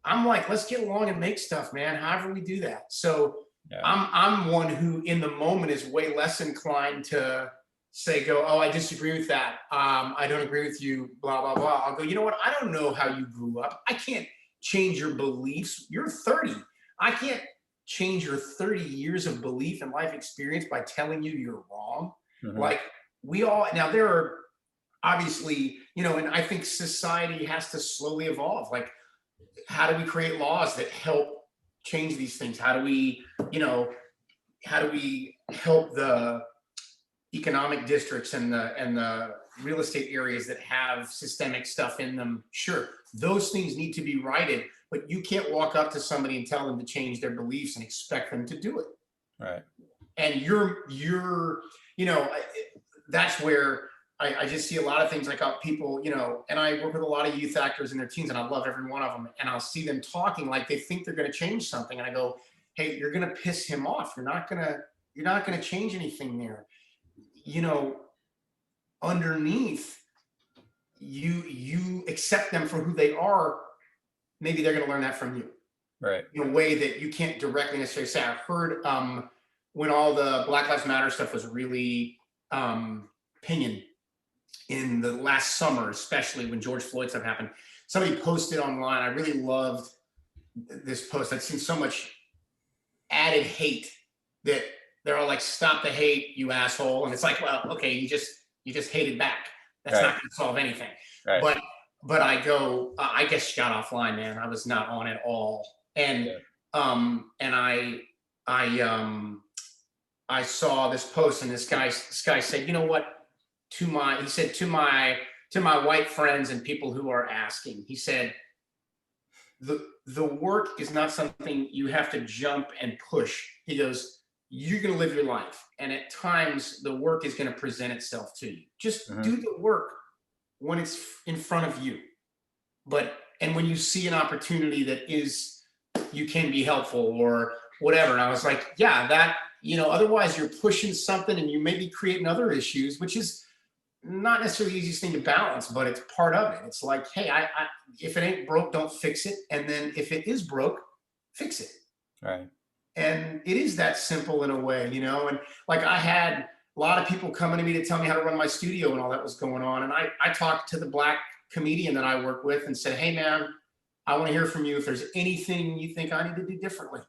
Speaker 2: I'm like, let's get along and make stuff, man. However we do that. So
Speaker 1: Yeah.
Speaker 2: I'm one who in the moment is way less inclined to say, go, oh, I disagree with that. I don't agree with you, blah, blah, blah. I'll go, you know what? I don't know how you grew up. I can't change your beliefs. You're 30. I can't change your 30 years of belief and life experience by telling you you're wrong.
Speaker 1: Hmm.
Speaker 2: Like we all, now there are obviously, and I think society has to slowly evolve. Like, how do we create laws that help change these things? You know, how do we help the economic districts and the real estate areas that have systemic stuff in them? Sure, those things need to be righted, but you can't walk up to somebody and tell them to change their beliefs and expect them to do it.
Speaker 1: Right.
Speaker 2: And you know, that's where I just see a lot of things like people, and I work with a lot of youth actors and their teens, and I love every one of them. And I'll see them talking like they think they're going to change something, and I go, "Hey, you're going to piss him off. You're not going to change anything there. You know, underneath, you accept them for who they are. Maybe they're going to learn that from you
Speaker 1: Right.
Speaker 2: in a way that you can't directly necessarily say. I heard when all the Black Lives Matter stuff was really pinging in the last summer, especially when George Floyd stuff happened, somebody posted online. I really loved this post. I'd seen so much added hate that they're all like, "Stop the hate, you asshole!" And it's like, well, okay, you just hated back. That's
Speaker 1: Right.
Speaker 2: not going to solve anything.
Speaker 1: Right.
Speaker 2: But I go, I guess got offline, man. I was not on at all, and
Speaker 1: Yeah.
Speaker 2: and I saw this post, and this guy said, you know what? He said to my white friends and people who are asking, he said, the work is not something you have to jump and push. He goes, you're going to live your life, and at times the work is going to present itself to you. Just
Speaker 1: Hmm.
Speaker 2: do the work when it's in front of you. And when you see an opportunity that is, you can be helpful or whatever. And I was like, yeah, otherwise you're pushing something and you may be creating other issues, which is not necessarily the easiest thing to balance, but it's part of it. It's like, hey, if it ain't broke, don't fix it. And then if it is broke, fix it.
Speaker 1: Right.
Speaker 2: And it is that simple in a way, And like I had a lot of people coming to me to tell me how to run my studio and all that was going on. And I talked to the Black comedian that I work with and said, hey, man, I want to hear from you if there's anything you think I need to do differently.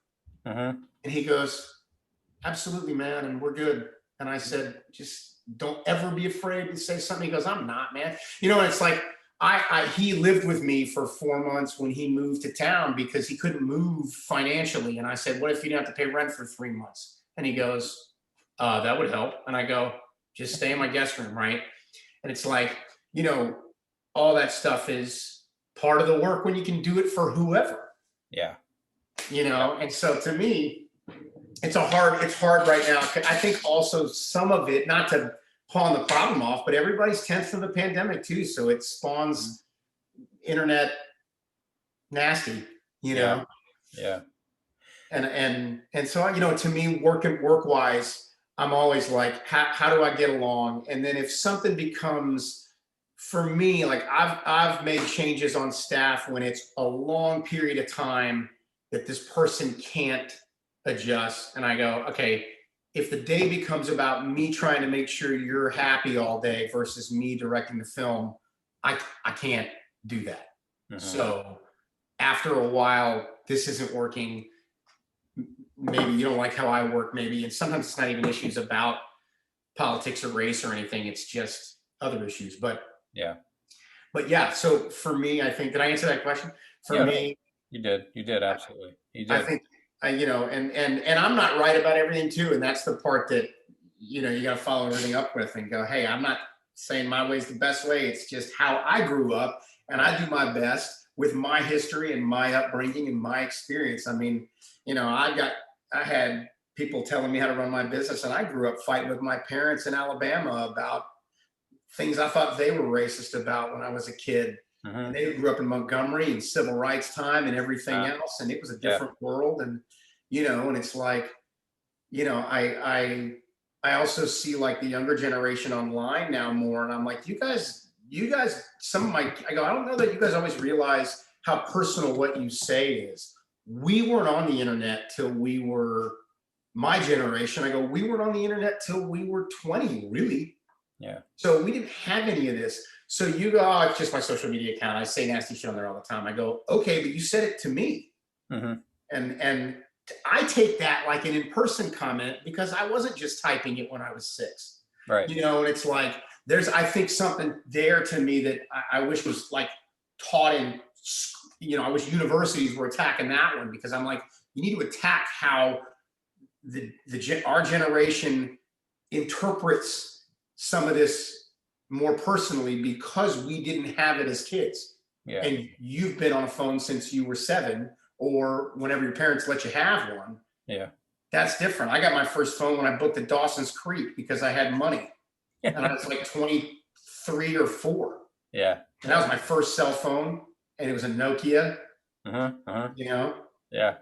Speaker 1: Hmm.
Speaker 2: And he goes, absolutely, man. And we're good. And I said, just don't ever be afraid to say something. He goes, I'm not, man. And it's like, he lived with me for 4 months when he moved to town because he couldn't move financially. And I said, what if you didn't have to pay rent for 3 months? And he goes, that would help. And I go, just stay in my guest room, right? And it's like, all that stuff is part of the work when you can do it for whoever,
Speaker 1: Yeah.
Speaker 2: And so to me, it's hard right now. I think also some of it, not to pawn the problem off, but everybody's tense from the pandemic too. So it
Speaker 1: Mhm.
Speaker 2: spawns internet nasty, you
Speaker 1: Yeah.
Speaker 2: know?
Speaker 1: Yeah.
Speaker 2: And so, to me, work wise, I'm always like, how do I get along? And then if something becomes, for me, like I've made changes on staff when it's a long period of time that this person can't adjust. And I go, okay, if the day becomes about me trying to make sure you're happy all day versus me directing the film, I can't do that.
Speaker 1: Hmm.
Speaker 2: So after a while, this isn't working. Maybe you don't like how I work, maybe. And sometimes it's not even issues about politics or race or anything. It's just other issues.
Speaker 1: Yeah.
Speaker 2: But yeah, so for me, I think, did I answer that question? For
Speaker 1: Yeah. No,
Speaker 2: me,
Speaker 1: you did. You did. Absolutely. You
Speaker 2: I
Speaker 1: did.
Speaker 2: think, and I'm not right about everything too. And that's the part that, you got to follow everything up with and go, hey, I'm not saying my way is the best way. It's just how I grew up. And I do my best with my history and my upbringing and my experience. I mean, I had people telling me how to run my business, and I grew up fighting with my parents in Alabama about things I thought they were racist about when I was a kid. And
Speaker 1: Hmm.
Speaker 2: they grew up in Montgomery and civil rights time and everything
Speaker 1: Uh,
Speaker 2: else. And it was a
Speaker 1: yeah.
Speaker 2: different world. And, and it's like, I also see like the younger generation online now more. And I'm like, you guys, some of my, I go, I don't know that you guys always realize how personal what you say is. We weren't on the internet till we were my generation. I go, we weren't on the internet till we were 20, really.
Speaker 1: Yeah.
Speaker 2: So we didn't have any of this. So you go, oh, it's just my social media account. I say nasty shit on there all the time. I go, okay, but you said it to me.
Speaker 1: Mm-hmm.
Speaker 2: And I take that like an in-person comment because I wasn't just typing it when I was 6.
Speaker 1: Right.
Speaker 2: You know, and it's like, there's, I think, something there to me that I wish was like taught in, you know, I wish universities were attacking that one, because I'm like, you need to attack how our generation interprets some of this more personally, because we didn't have it as kids.
Speaker 1: Yeah.
Speaker 2: And you've been on a phone since you were 7, or whenever your parents let you have one.
Speaker 1: Yeah.
Speaker 2: That's different. I got my first phone when I booked at Dawson's Creek because I had money. And I was like 23 or 4.
Speaker 1: Yeah.
Speaker 2: And that was my first cell phone, and it was a Nokia.
Speaker 1: Uh-huh. Uh-huh.
Speaker 2: You know?
Speaker 1: Yeah.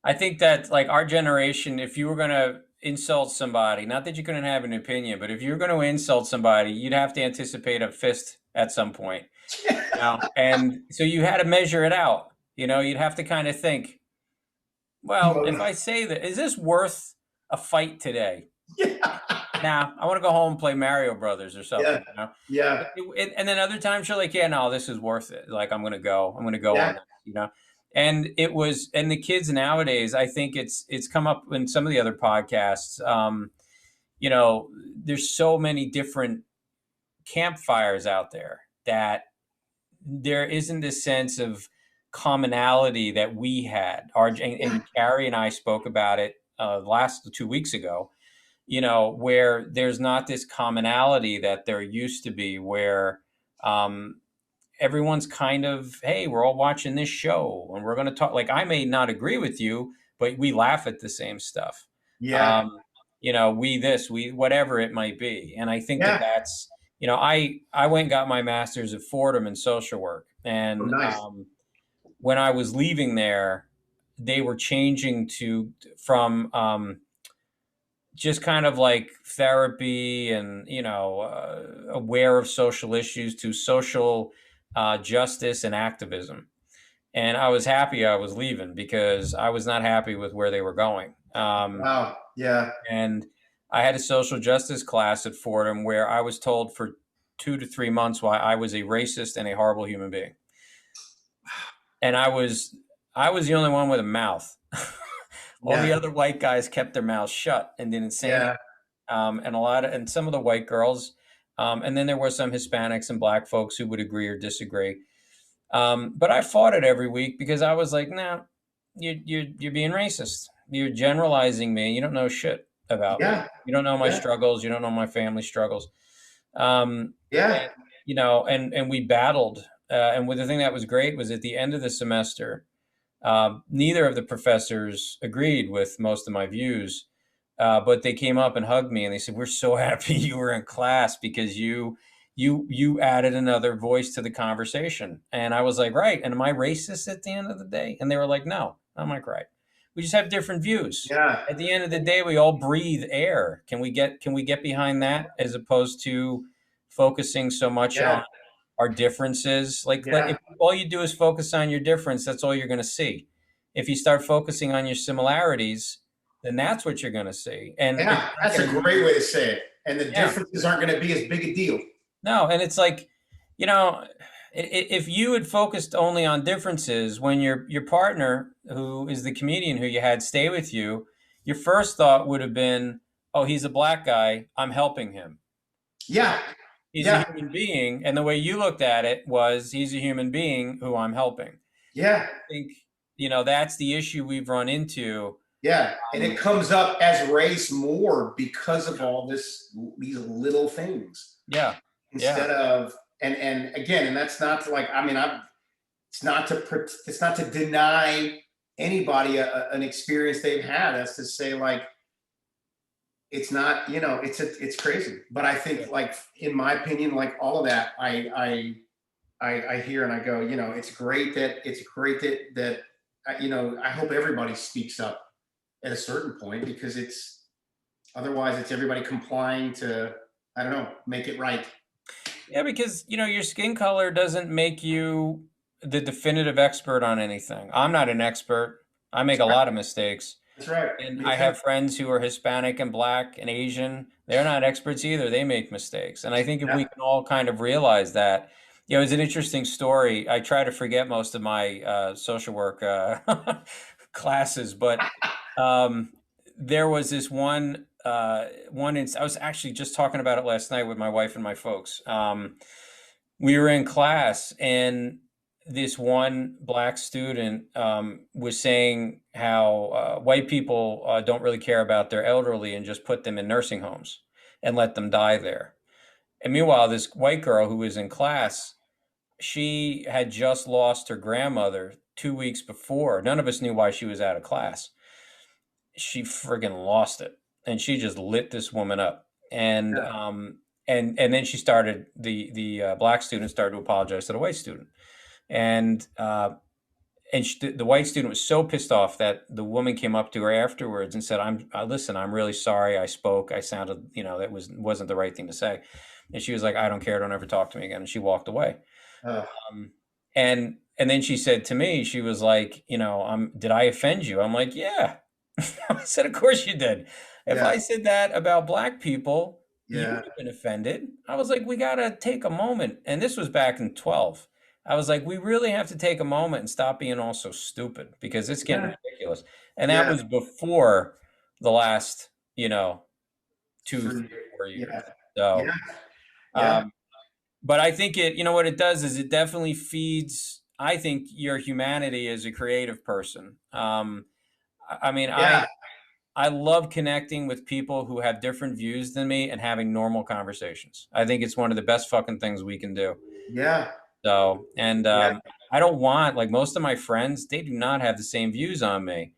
Speaker 1: I think that, like, our generation, if you were going to insult somebody, not that you couldn't have an opinion, but if you were going to insult somebody, you'd have to anticipate a fist at some point. You know? And so you had to measure it out. You know, you'd have to kind of think, well, if I say that, is this worth a fight today?
Speaker 2: Yeah.
Speaker 1: Now, I want to go home and play Mario Brothers or something.
Speaker 2: Yeah.
Speaker 1: You know?
Speaker 2: Yeah.
Speaker 1: And then other times you're like, yeah, no, this is worth it. Like, I'm going to go
Speaker 2: Yeah.
Speaker 1: on this, you know? And it was, and the kids nowadays, I think it's come up in some of the other podcasts. You know, there's so many different campfires out there that there isn't a sense of commonality that we had. And Carrie and I spoke about it last 2 weeks ago, you know, where there's not this commonality that there used to be, where everyone's kind of, hey, we're all watching this show and we're going to talk. Like, I may not agree with you, but we laugh at the same stuff.
Speaker 2: Yeah.
Speaker 1: You know, we whatever it might be. And I think that that's, you know, I went and got my master's at Fordham in social work. And
Speaker 2: nice.
Speaker 1: When I was leaving there, they were changing from just kind of like therapy and, you know, aware of social issues to social justice and activism. And I was happy I was leaving, because I was not happy with where they were going.
Speaker 2: Wow. Yeah.
Speaker 1: And I had a social justice class at Fordham where I was told for 2 to 3 months why I was a racist and a horrible human being. And I was the only one with a mouth. All the other white guys kept their mouths shut and didn't say anything. And some of the white girls, and then there were some Hispanics and black folks who would agree or disagree. But I fought it every week, because I was like, no, you're being racist. You're generalizing me. You don't know shit about me. You don't know my struggles. You don't know my family struggles. And, you know, and we battled. And the thing that was great was, at the end of the semester, neither of the professors agreed with most of my views, but they came up and hugged me and they said, "We're so happy you were in class, because you added another voice to the conversation." And I was like, right. And am I racist at the end of the day? And they were like, no. I'm like, right. We just have different views.
Speaker 2: Yeah.
Speaker 1: At the end of the day, we all breathe air. Can we get behind that, as opposed to focusing so much on our differences? Like, if all you do is focus on your difference, that's all you're going to see. If you start focusing on your similarities, then that's what you're going to see. And
Speaker 2: that's a great way to say it. And the differences aren't going to be as big a deal.
Speaker 1: No, and it's like, you know, if you had focused only on differences, when your partner, who is the comedian who you had stay with you, your first thought would have been, oh, he's a black guy, I'm helping him.
Speaker 2: Yeah.
Speaker 1: He's a human being. And the way you looked at it was, he's a human being who I'm helping.
Speaker 2: Yeah.
Speaker 1: I think, you know, that's the issue we've run into.
Speaker 2: Yeah. And it comes up as race more because of all these little things.
Speaker 1: Yeah.
Speaker 2: Instead of, and again, and that's not to, like, I mean, it's not to deny anybody an experience they've had. That's to say, like, it's not, you know, it's crazy. But I think, like, in my opinion, like, all of that, I hear and I go, you know, it's great that you know, I hope everybody speaks up at a certain point, because otherwise it's everybody complying to, I don't know, make it right.
Speaker 1: Yeah, because, you know, your skin color doesn't make you the definitive expert on anything. I'm not an expert. I make a lot of mistakes.
Speaker 2: That's right.
Speaker 1: And
Speaker 2: Me
Speaker 1: I
Speaker 2: too.
Speaker 1: have friends who are Hispanic and Black and Asian. They're not experts either. They make mistakes. And I think if we
Speaker 2: Yeah.
Speaker 1: can all kind of realize that, it's an interesting story. I try to forget most of my social work classes, but um, there was this I was actually just talking about it last night with my wife and my folks. We were in class, and this one Black student was saying how white people don't really care about their elderly and just put them in nursing homes and let them die there. And meanwhile, this white girl who was in class, she had just lost her grandmother 2 weeks before. None of us knew why she was out of class. She friggin' lost it, and she just lit this woman up. And
Speaker 2: Yeah.
Speaker 1: then she started the Black student started to apologize to the white student, and the white student was so pissed off that the woman came up to her afterwards and said, "I'm listen, I'm really sorry. I spoke. I sounded, that wasn't the right thing to say." And she was like, "I don't care. Don't ever talk to me again." And she walked away.
Speaker 2: Uh,
Speaker 1: Um, and then she said to me, she was like, "Did I offend you?" I'm like, "Yeah." I said, "Of course you did. If
Speaker 2: yeah.
Speaker 1: I said that about Black people, you
Speaker 2: Yeah.
Speaker 1: would have been offended." I was like, "We got to take a moment." And this was back in 12. I was like, "We really have to take a moment and stop being all so stupid because it's getting
Speaker 2: Yeah.
Speaker 1: ridiculous." And that
Speaker 2: Yeah.
Speaker 1: was before the last, 2, 3,
Speaker 2: For
Speaker 1: 4 years.
Speaker 2: yeah. Yeah.
Speaker 1: So,
Speaker 2: Yeah.
Speaker 1: um, but I think what it does is it definitely feeds, I think, your humanity as a creative person. I mean,
Speaker 2: Yeah.
Speaker 1: I love connecting with people who have different views than me and having normal conversations. I think it's one of the best fucking things we can do.
Speaker 2: Yeah.
Speaker 1: So, and
Speaker 2: Yeah.
Speaker 1: I don't want, like, most of my friends, they do not have the same views on me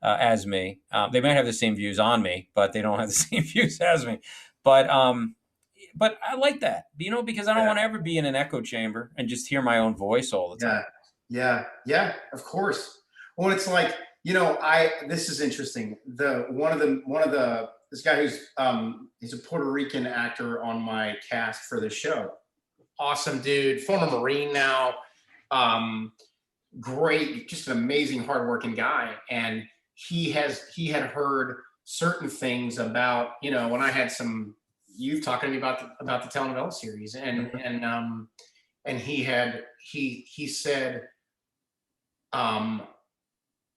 Speaker 1: as me. They might have the same views on me, but they don't have the same views as me. But I like that, because I don't
Speaker 2: Yeah.
Speaker 1: want to ever be in an echo chamber and just hear my own voice all the time.
Speaker 2: Yeah. Yeah. Yeah. Of course. Well, it's like, this is interesting. This guy he's a Puerto Rican actor on my cast for the show. Awesome dude, former Marine now. Um, Great, just an amazing, hardworking guy. And he had heard certain things about, when I had some you've talking to me about the telenovela series,
Speaker 1: Mhm.
Speaker 2: and he said, um,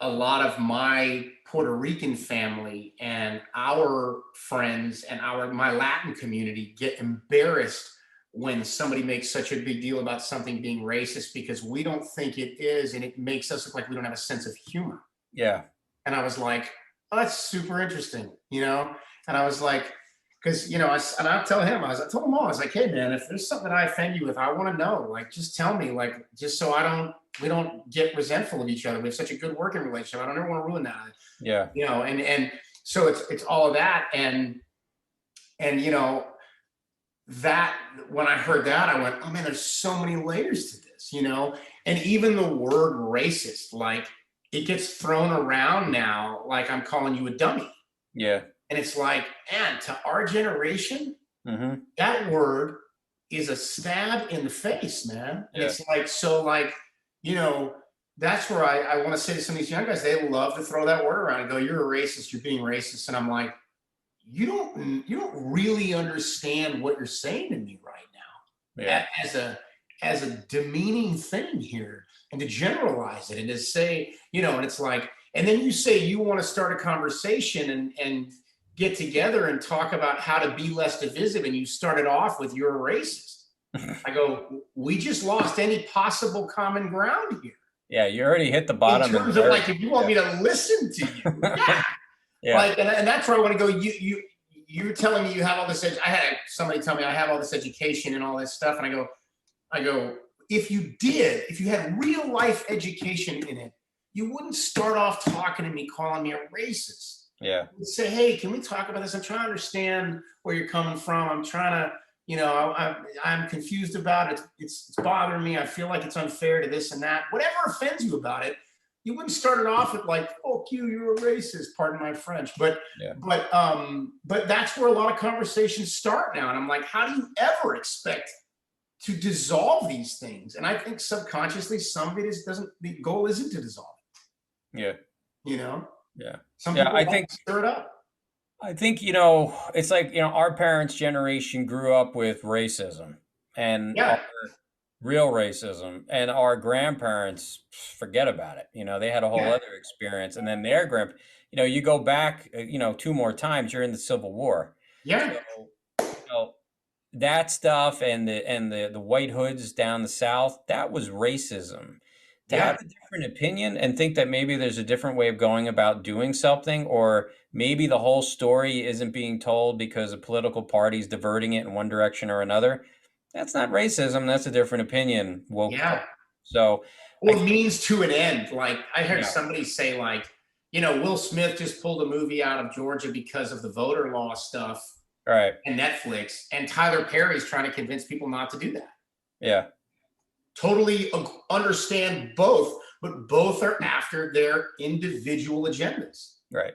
Speaker 2: a lot of my Puerto Rican family and our friends and my Latin community get embarrassed when somebody makes such a big deal about something being racist because we don't think it is, and it makes us look like we don't have a sense of humor.
Speaker 1: Yeah.
Speaker 2: And I was like, oh, that's super interesting, And I was like, because and I tell him, I told him all, I was like, hey man, if there's something that I offend you with, I want to know, like, just tell me, like, just so we don't get resentful of each other. We have such a good working relationship. I don't ever want to ruin that,
Speaker 1: Yeah.
Speaker 2: and so it's all of that, and that when I heard that, I went, oh man, there's so many layers to this, and even the word racist, like, it gets thrown around now, like I'm calling you a dummy.
Speaker 1: Yeah.
Speaker 2: And it's like, and to our generation,
Speaker 1: Hmm.
Speaker 2: that word is a stab in the face, man. And
Speaker 1: Yeah.
Speaker 2: it's like, so like, you know, that's where I want to say to some of these young guys, they love to throw that word around and go, you're a racist, you're being racist. And I'm like, you don't really understand what you're saying to me right
Speaker 1: Yeah.
Speaker 2: now as a demeaning thing here, and to generalize it and to say, and it's like, and then you say you want to start a conversation and get together and talk about how to be less divisive, and you started off with you're a racist. I go, we just lost any possible common ground here.
Speaker 1: Yeah. You already hit the
Speaker 2: In
Speaker 1: bottom of the
Speaker 2: terms of,
Speaker 1: barrel.
Speaker 2: like, if you want me to listen to you, yeah.
Speaker 1: Yeah.
Speaker 2: Like, and that's where I want to go. You're telling me you have all this. I had somebody tell me I have all this education and all this stuff, and I go, if you had real life education in it, you wouldn't start off talking to me, calling me a racist.
Speaker 1: Yeah.
Speaker 2: You'd say, hey, can we talk about this? I'm trying to understand where you're coming from. I'm trying to, I'm confused about it. It's bothering me. I feel like it's unfair to this and that. Whatever offends you about it, you wouldn't start it off with like, "Fuck you, you're a racist." Pardon my French, but
Speaker 1: Yeah.
Speaker 2: but that's where a lot of conversations start now. And I'm like, how do you ever expect to dissolve these things. And I think subconsciously some of it is doesn't the goal isn't to dissolve
Speaker 1: Yeah.
Speaker 2: it, you know?
Speaker 1: Yeah.
Speaker 2: Some
Speaker 1: Yeah.
Speaker 2: people like to stir it up.
Speaker 1: I think, it's like, our parents' generation grew up with racism and our
Speaker 2: Yeah,
Speaker 1: real racism, and our grandparents, forget about it. They had a whole
Speaker 2: yeah,
Speaker 1: other experience. And then their you go back, two more times, you're in the Civil War.
Speaker 2: yeah,
Speaker 1: So, you know, that stuff and the white hoods down the South, that was racism. To have
Speaker 2: yeah,
Speaker 1: a different opinion and think that maybe there's a different way of going about doing something, or maybe the whole story isn't being told because a political party's diverting it in one direction or another, that's not racism. That's a different opinion, woke
Speaker 2: yeah.
Speaker 1: folk. So I
Speaker 2: Or
Speaker 1: think,
Speaker 2: means to an end. Like I heard
Speaker 1: yeah,
Speaker 2: somebody say, like, Will Smith just pulled a movie out of Georgia because of the voter law stuff
Speaker 1: all right,
Speaker 2: and Netflix, and Tyler Perry's trying to convince people not to do that.
Speaker 1: yeah,
Speaker 2: Totally understand both, but both are after their individual agendas.
Speaker 1: right.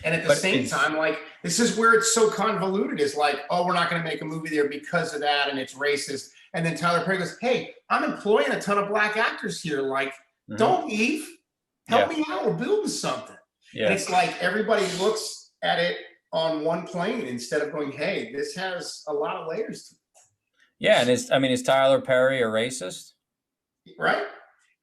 Speaker 2: And at the
Speaker 1: But
Speaker 2: same time, like, this is where it's so convoluted, is like, oh, we're not going to make a movie there because of that, and it's racist. And then Tyler Perry goes, hey, I'm employing a ton of black actors here. Like,
Speaker 1: mhm,
Speaker 2: don't leave. Help
Speaker 1: yeah,
Speaker 2: me out. We're building something. And
Speaker 1: yeah,
Speaker 2: it's like everybody looks at it on one plane instead of going, hey, this has a lot of layers to
Speaker 1: yeah. And is Tyler Perry a racist?
Speaker 2: it, right?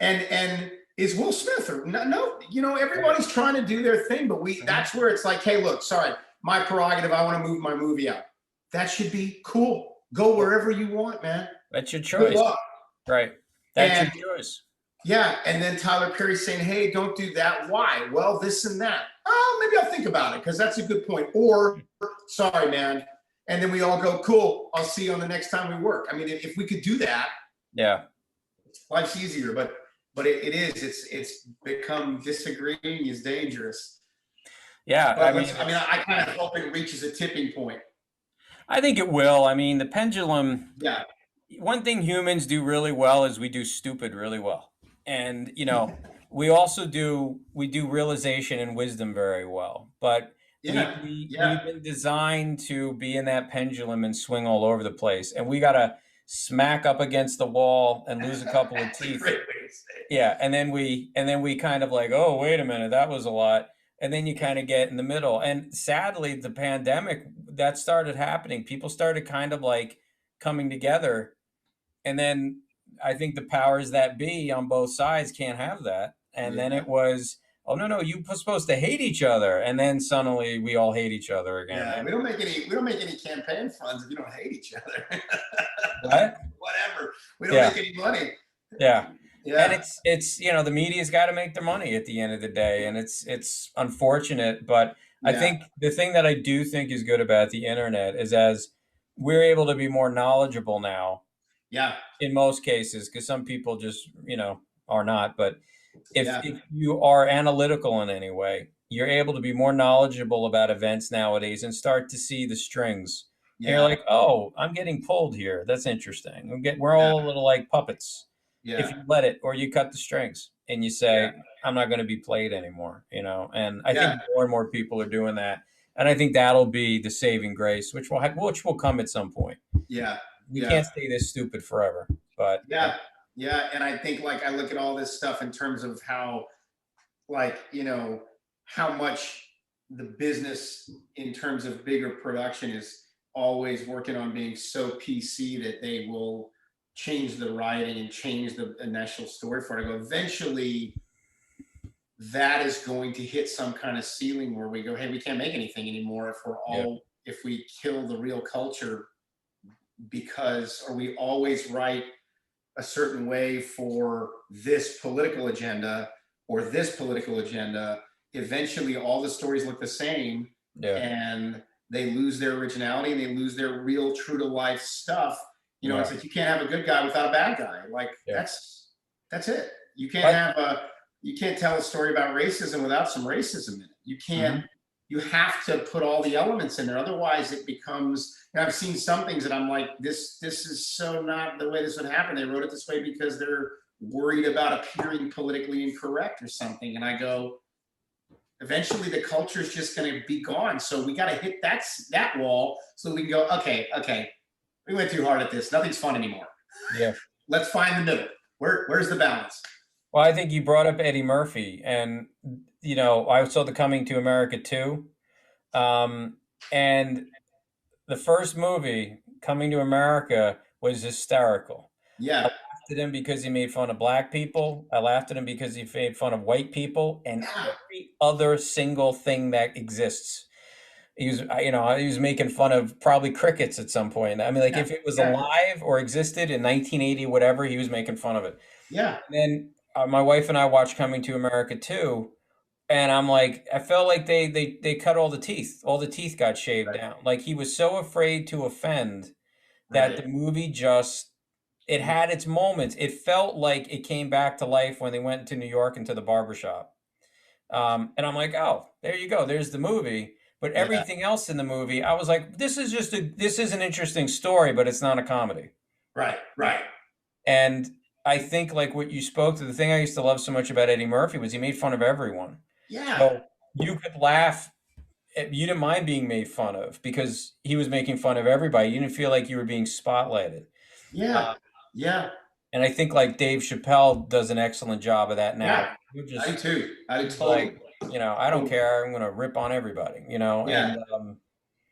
Speaker 2: And is Will Smith or no,
Speaker 1: Right.
Speaker 2: everybody's trying to do their thing, but
Speaker 1: Mhm.
Speaker 2: that's where it's like, hey, look, sorry, my prerogative, I want to move my movie out. That should be cool. Go
Speaker 1: Yeah,
Speaker 2: wherever you want, man.
Speaker 1: that's your
Speaker 2: Good
Speaker 1: choice.
Speaker 2: luck.
Speaker 1: Right. That's your
Speaker 2: And
Speaker 1: choice.
Speaker 2: yeah, and then Tyler Perry saying, hey, don't do that. Why? Well, this and that. Oh, maybe I'll think about it because that's a good point. Or, sorry, man. And then we all go, cool, I'll see you on the next time we work. I mean, if we could do that,
Speaker 1: Yeah.
Speaker 2: life's easier, but it is, it's become, disagreeing is dangerous.
Speaker 1: Yeah. I
Speaker 2: But
Speaker 1: mean,
Speaker 2: I kind of hope it reaches a tipping point.
Speaker 1: I think it will. I mean, the pendulum,
Speaker 2: Yeah,
Speaker 1: one thing humans do really well is we do stupid really well. And, we do realization and wisdom very well. But
Speaker 2: yeah,
Speaker 1: we've
Speaker 2: yeah.
Speaker 1: been designed to be in that pendulum and swing all over the place. And we got to smack up against the wall and lose a couple of
Speaker 2: That's a
Speaker 1: teeth.
Speaker 2: great way to say it.
Speaker 1: Yeah, and then we kind of like, oh, wait a minute, that was a lot. And then you kind of get in the middle. And sadly, the pandemic, that started happening. People started kind of like coming together. And then I think the powers that be on both sides can't have that. And then
Speaker 2: Yeah,
Speaker 1: it was, oh no, no, you're supposed to hate each other. And then suddenly we all hate each other again.
Speaker 2: yeah.
Speaker 1: And
Speaker 2: We don't make any campaign funds if you don't hate each other.
Speaker 1: what?
Speaker 2: Whatever. We don't
Speaker 1: Yeah.
Speaker 2: make any money.
Speaker 1: Yeah. And
Speaker 2: Yeah,
Speaker 1: it's the media's got to make their money at the end of the day, and it's unfortunate, but I
Speaker 2: yeah,
Speaker 1: think the thing that I do think is good about the internet is, as we're able to be more knowledgeable now
Speaker 2: yeah,
Speaker 1: in most cases, because some people just are not, but if
Speaker 2: yeah,
Speaker 1: if you are analytical in any way, you're able to be more knowledgeable about events nowadays and start to see the strings. And you're
Speaker 2: yeah,
Speaker 1: like, oh, I'm getting pulled here. That's interesting. We're
Speaker 2: yeah,
Speaker 1: all a little like puppets if
Speaker 2: yeah,
Speaker 1: you let it, or you cut the strings and you
Speaker 2: yeah,
Speaker 1: say, I'm not going to be played anymore. And I
Speaker 2: yeah,
Speaker 1: think more and more people are doing that. And I think that'll be the saving grace, which will come at some point.
Speaker 2: yeah,
Speaker 1: We
Speaker 2: yeah.
Speaker 1: can't stay this stupid forever, but
Speaker 2: Yeah, yeah, and I think, like, I look at all this stuff in terms of how, like, how much the business in terms of bigger production is always working on being so PC that they will change the writing and change the initial story for it. I go, eventually that is going to hit some kind of ceiling where we go, hey, we can't make anything anymore
Speaker 1: yeah,
Speaker 2: if we kill the real culture, because, or we always write a certain way for this political agenda or this political agenda. Eventually all the stories look the same,
Speaker 1: yeah,
Speaker 2: and they lose their originality and they lose their real true to life stuff.
Speaker 1: yeah,
Speaker 2: It's like you can't have a good guy without a bad guy. Like,
Speaker 1: yeah.
Speaker 2: that's it. You can't
Speaker 1: But
Speaker 2: have a you can't tell a story about racism without some racism in it.
Speaker 1: mhm.
Speaker 2: You have to put all the elements in there. Otherwise it becomes, and I've seen some things that I'm like, this is so not the way this would happen. They wrote it this way because they're worried about appearing politically incorrect or something. And I go, eventually the culture is just going to be gone. So we got to hit that wall so we can go, okay, we went too hard at this. Nothing's fun anymore.
Speaker 1: Yeah.
Speaker 2: Let's find the middle. Where's the balance?
Speaker 1: Well, I think you brought up Eddie Murphy, and I saw the Coming to America too, and the first movie, Coming to America, was hysterical. I
Speaker 2: Yeah,
Speaker 1: laughed at him because he made fun of black people. I laughed at him because he made fun of white people and
Speaker 2: yeah,
Speaker 1: every other single thing that exists. He was making fun of probably crickets at some point. I mean, like
Speaker 2: yeah,
Speaker 1: if it was
Speaker 2: yeah,
Speaker 1: alive or existed in 1980, whatever, he was making fun of it.
Speaker 2: yeah.
Speaker 1: And then my wife and I watched Coming to America too, and I'm like, I felt like they cut all the teeth. All the teeth got shaved
Speaker 2: Right,
Speaker 1: down. Like he was so afraid to offend that
Speaker 2: right.
Speaker 1: the movie just it had its moments. It felt like it came back to life when they went to New York into the barbershop. And I'm like, oh, there you go. There's the movie. But
Speaker 2: Yeah,
Speaker 1: everything else in the movie, I was like, this is an interesting story, but it's not a comedy.
Speaker 2: right, right.
Speaker 1: And I think like what you spoke to, the thing I used to love so much about Eddie Murphy was he made fun of everyone.
Speaker 2: Yeah,
Speaker 1: So you could laugh. You didn't mind being made fun of because he was making fun of everybody. You didn't feel like you were being spotlighted.
Speaker 2: yeah,
Speaker 1: Uh,
Speaker 2: yeah,
Speaker 1: and I think like Dave Chappelle does an excellent job of that now.
Speaker 2: yeah.
Speaker 1: You're
Speaker 2: I do
Speaker 1: just
Speaker 2: too. I do
Speaker 1: he's
Speaker 2: totally.
Speaker 1: like, I don't
Speaker 2: Totally.
Speaker 1: care. I'm going to rip on everybody,
Speaker 2: Yeah.
Speaker 1: and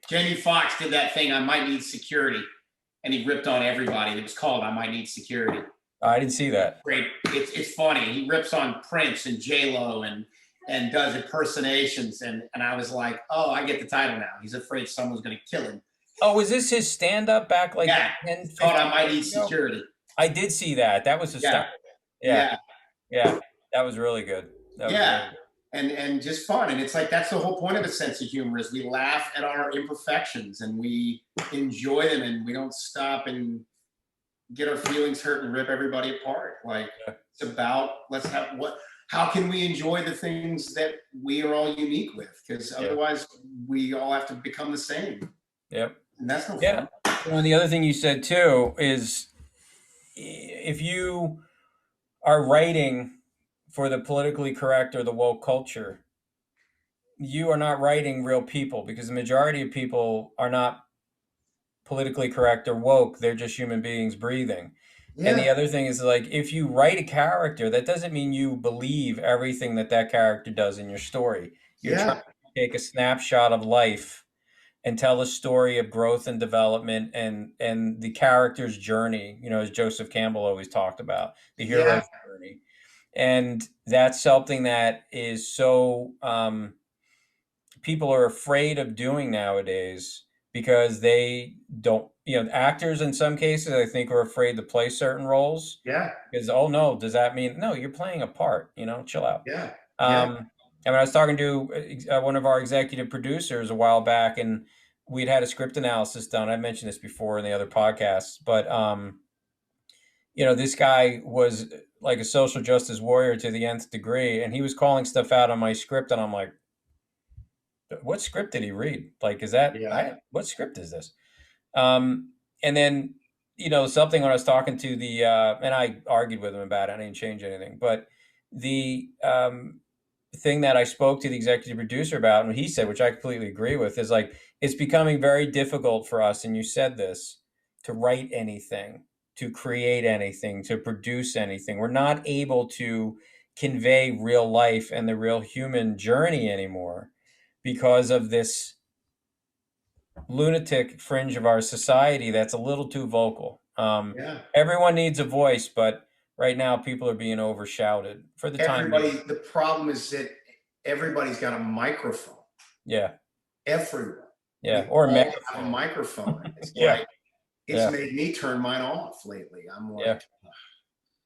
Speaker 2: Jamie Foxx did that thing, I Might Need Security, and he ripped on everybody. It was called I Might Need Security.
Speaker 1: I didn't see that.
Speaker 2: Great. It's funny. He rips on Prince and J Lo and does impersonations. And I was like, oh, I get the title now. He's afraid someone's going to kill him.
Speaker 1: Oh, was this his stand up back like
Speaker 2: Yeah.
Speaker 1: 10,
Speaker 2: It's called
Speaker 1: 15
Speaker 2: I Might Need
Speaker 1: years ago?
Speaker 2: Security.
Speaker 1: I did see that. That was
Speaker 2: Yeah.
Speaker 1: hysterical. Yeah.
Speaker 2: Yeah.
Speaker 1: Yeah. That was really good. That was
Speaker 2: Yeah.
Speaker 1: really good.
Speaker 2: And just fun. And it's like that's the whole point of a sense of humor is we laugh at our imperfections and we enjoy them and we don't stop and get our feelings hurt and rip everybody apart. Like
Speaker 1: Yeah.
Speaker 2: it's about how can we enjoy the things that we are all unique with? Because
Speaker 1: Yeah.
Speaker 2: otherwise we all have to become the same.
Speaker 1: Yep.
Speaker 2: And that's no
Speaker 1: Yeah.
Speaker 2: fun.
Speaker 1: And the other thing you said too is if you are writing for the politically correct or the woke culture, you are not writing real people because the majority of people are not politically correct or woke. They're just human beings breathing. And the
Speaker 2: Yeah.
Speaker 1: other thing is like if you write a character, that doesn't mean you believe everything that that character does in your story. You're trying
Speaker 2: Yeah.
Speaker 1: to take a snapshot of life and tell a story of growth and development and the character's journey, as Joseph Campbell always talked about, the
Speaker 2: Yeah.
Speaker 1: hero's journey. And that's something that is so people are afraid of doing nowadays because they don't, actors in some cases I think are afraid to play certain roles
Speaker 2: Yeah.
Speaker 1: because, oh no, does that mean no, you're playing a part, chill out.
Speaker 2: Yeah. Yeah.
Speaker 1: And when I was talking to one of our executive producers a while back, and we'd had a script analysis done. I mentioned this before in the other podcasts, but this guy was like a social justice warrior to the nth degree, and he was calling stuff out on my script, and I'm like, what script did he read? Like,
Speaker 2: Yeah.
Speaker 1: what script is this? And then, something when I was talking to and I argued with him about it, I didn't change anything, but the thing that I spoke to the executive producer about, and he said, which I completely agree with, is like, it's becoming very difficult for us, and you said this, to write anything, to create anything, to produce anything. We're not able to convey real life and the real human journey anymore because of this lunatic fringe of our society that's a little too vocal.
Speaker 2: Yeah.
Speaker 1: Everyone needs a voice, but right now people are being overshouted for the time being.
Speaker 2: The problem is that everybody's got a microphone.
Speaker 1: Yeah,
Speaker 2: Everyone.
Speaker 1: yeah,
Speaker 2: We
Speaker 1: or a
Speaker 2: all have a
Speaker 1: megaphone.
Speaker 2: microphone. It's
Speaker 1: Yeah,
Speaker 2: like it's
Speaker 1: yeah,
Speaker 2: made me turn mine off lately. I'm
Speaker 1: yeah,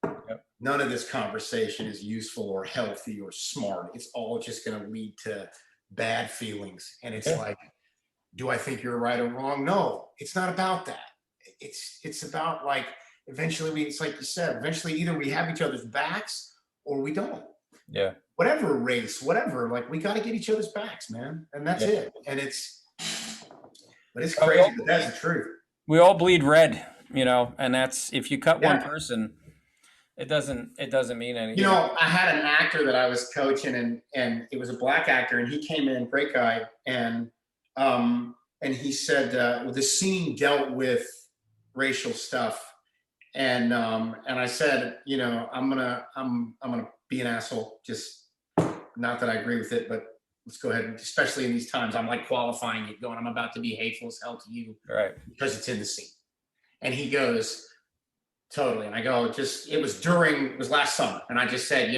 Speaker 2: like,
Speaker 1: yeah,
Speaker 2: none of this conversation is useful or healthy or smart. It's all just going to lead to bad feelings. And it's
Speaker 1: yeah,
Speaker 2: like, do I think you're right or wrong? No, it's not about that. It's about like eventually it's like you said, eventually either we have each other's backs or we don't.
Speaker 1: yeah,
Speaker 2: Whatever race, whatever, like we got to get each other's backs, man. And that's
Speaker 1: yeah.
Speaker 2: it. And but it's
Speaker 1: Uh, We
Speaker 2: crazy,
Speaker 1: all,
Speaker 2: but that's the truth.
Speaker 1: we all bleed red, and that's if you cut one
Speaker 2: Yeah.
Speaker 1: person, it doesn't mean
Speaker 2: You
Speaker 1: anything.
Speaker 2: know, I had an actor that I was coaching, and it was a black actor, and he came in, great guy, and he said the scene dealt with racial stuff, And I said, I'm gonna be an asshole. Just not that I agree with it, but let's go ahead. And especially in these times, I'm like qualifying it, going, I'm about to be hateful as hell to you
Speaker 1: Right.
Speaker 2: because it's in the scene. And he goes, totally. And I go, it was last summer. And I just said,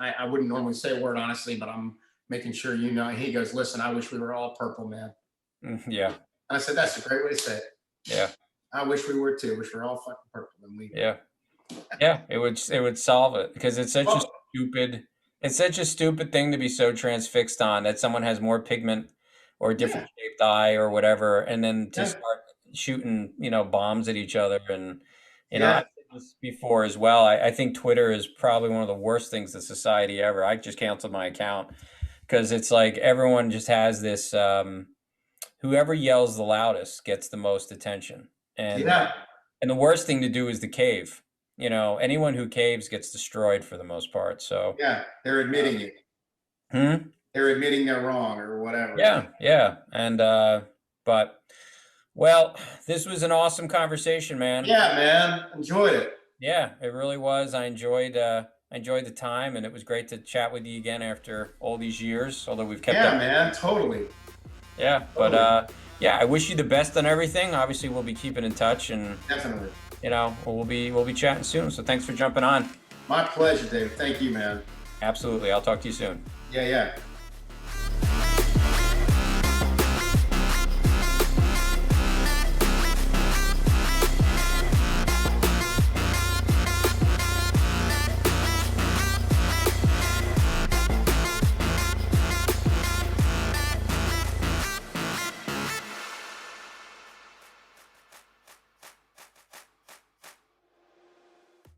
Speaker 2: I wouldn't normally say a word, honestly, but I'm making sure you know. And he goes, listen, I wish we were all purple, man.
Speaker 1: Yeah.
Speaker 2: And I said, that's a great way to say it.
Speaker 1: Yeah.
Speaker 2: I wish we were too. Wish we were all fucking purple. And
Speaker 1: Yeah. Yeah. It would solve it, because
Speaker 2: oh,
Speaker 1: it's such a stupid thing to be so transfixed on, that someone has more pigment or a different
Speaker 2: yeah,
Speaker 1: shaped eye or whatever, and then to
Speaker 2: yeah,
Speaker 1: start shooting, bombs at each other. And, I've
Speaker 2: yeah,
Speaker 1: said this before as well. I think Twitter is probably one of the worst things to society ever. I just canceled my account because it's like everyone just has this, whoever yells the loudest gets the most attention. And
Speaker 2: yeah,
Speaker 1: and the worst thing to do is the cave. Anyone who caves gets destroyed for the most part. So,
Speaker 2: yeah. They're admitting it.
Speaker 1: hmm?
Speaker 2: They're admitting they're wrong or whatever.
Speaker 1: Yeah, yeah. And but well, this was an awesome conversation, man.
Speaker 2: Yeah, man. Enjoyed it.
Speaker 1: Yeah, it really was. I enjoyed the time, and it was great to chat with you again after all these years, although we've kept up.
Speaker 2: Yeah, man. Totally.
Speaker 1: Yeah, but
Speaker 2: Totally.
Speaker 1: yeah, I wish you the best on everything. Obviously, we'll be keeping in touch, and
Speaker 2: Definitely.
Speaker 1: we'll be chatting soon. So thanks for jumping on.
Speaker 2: My pleasure, David. Thank you, man.
Speaker 1: Absolutely. I'll talk to you soon.
Speaker 2: Yeah, yeah.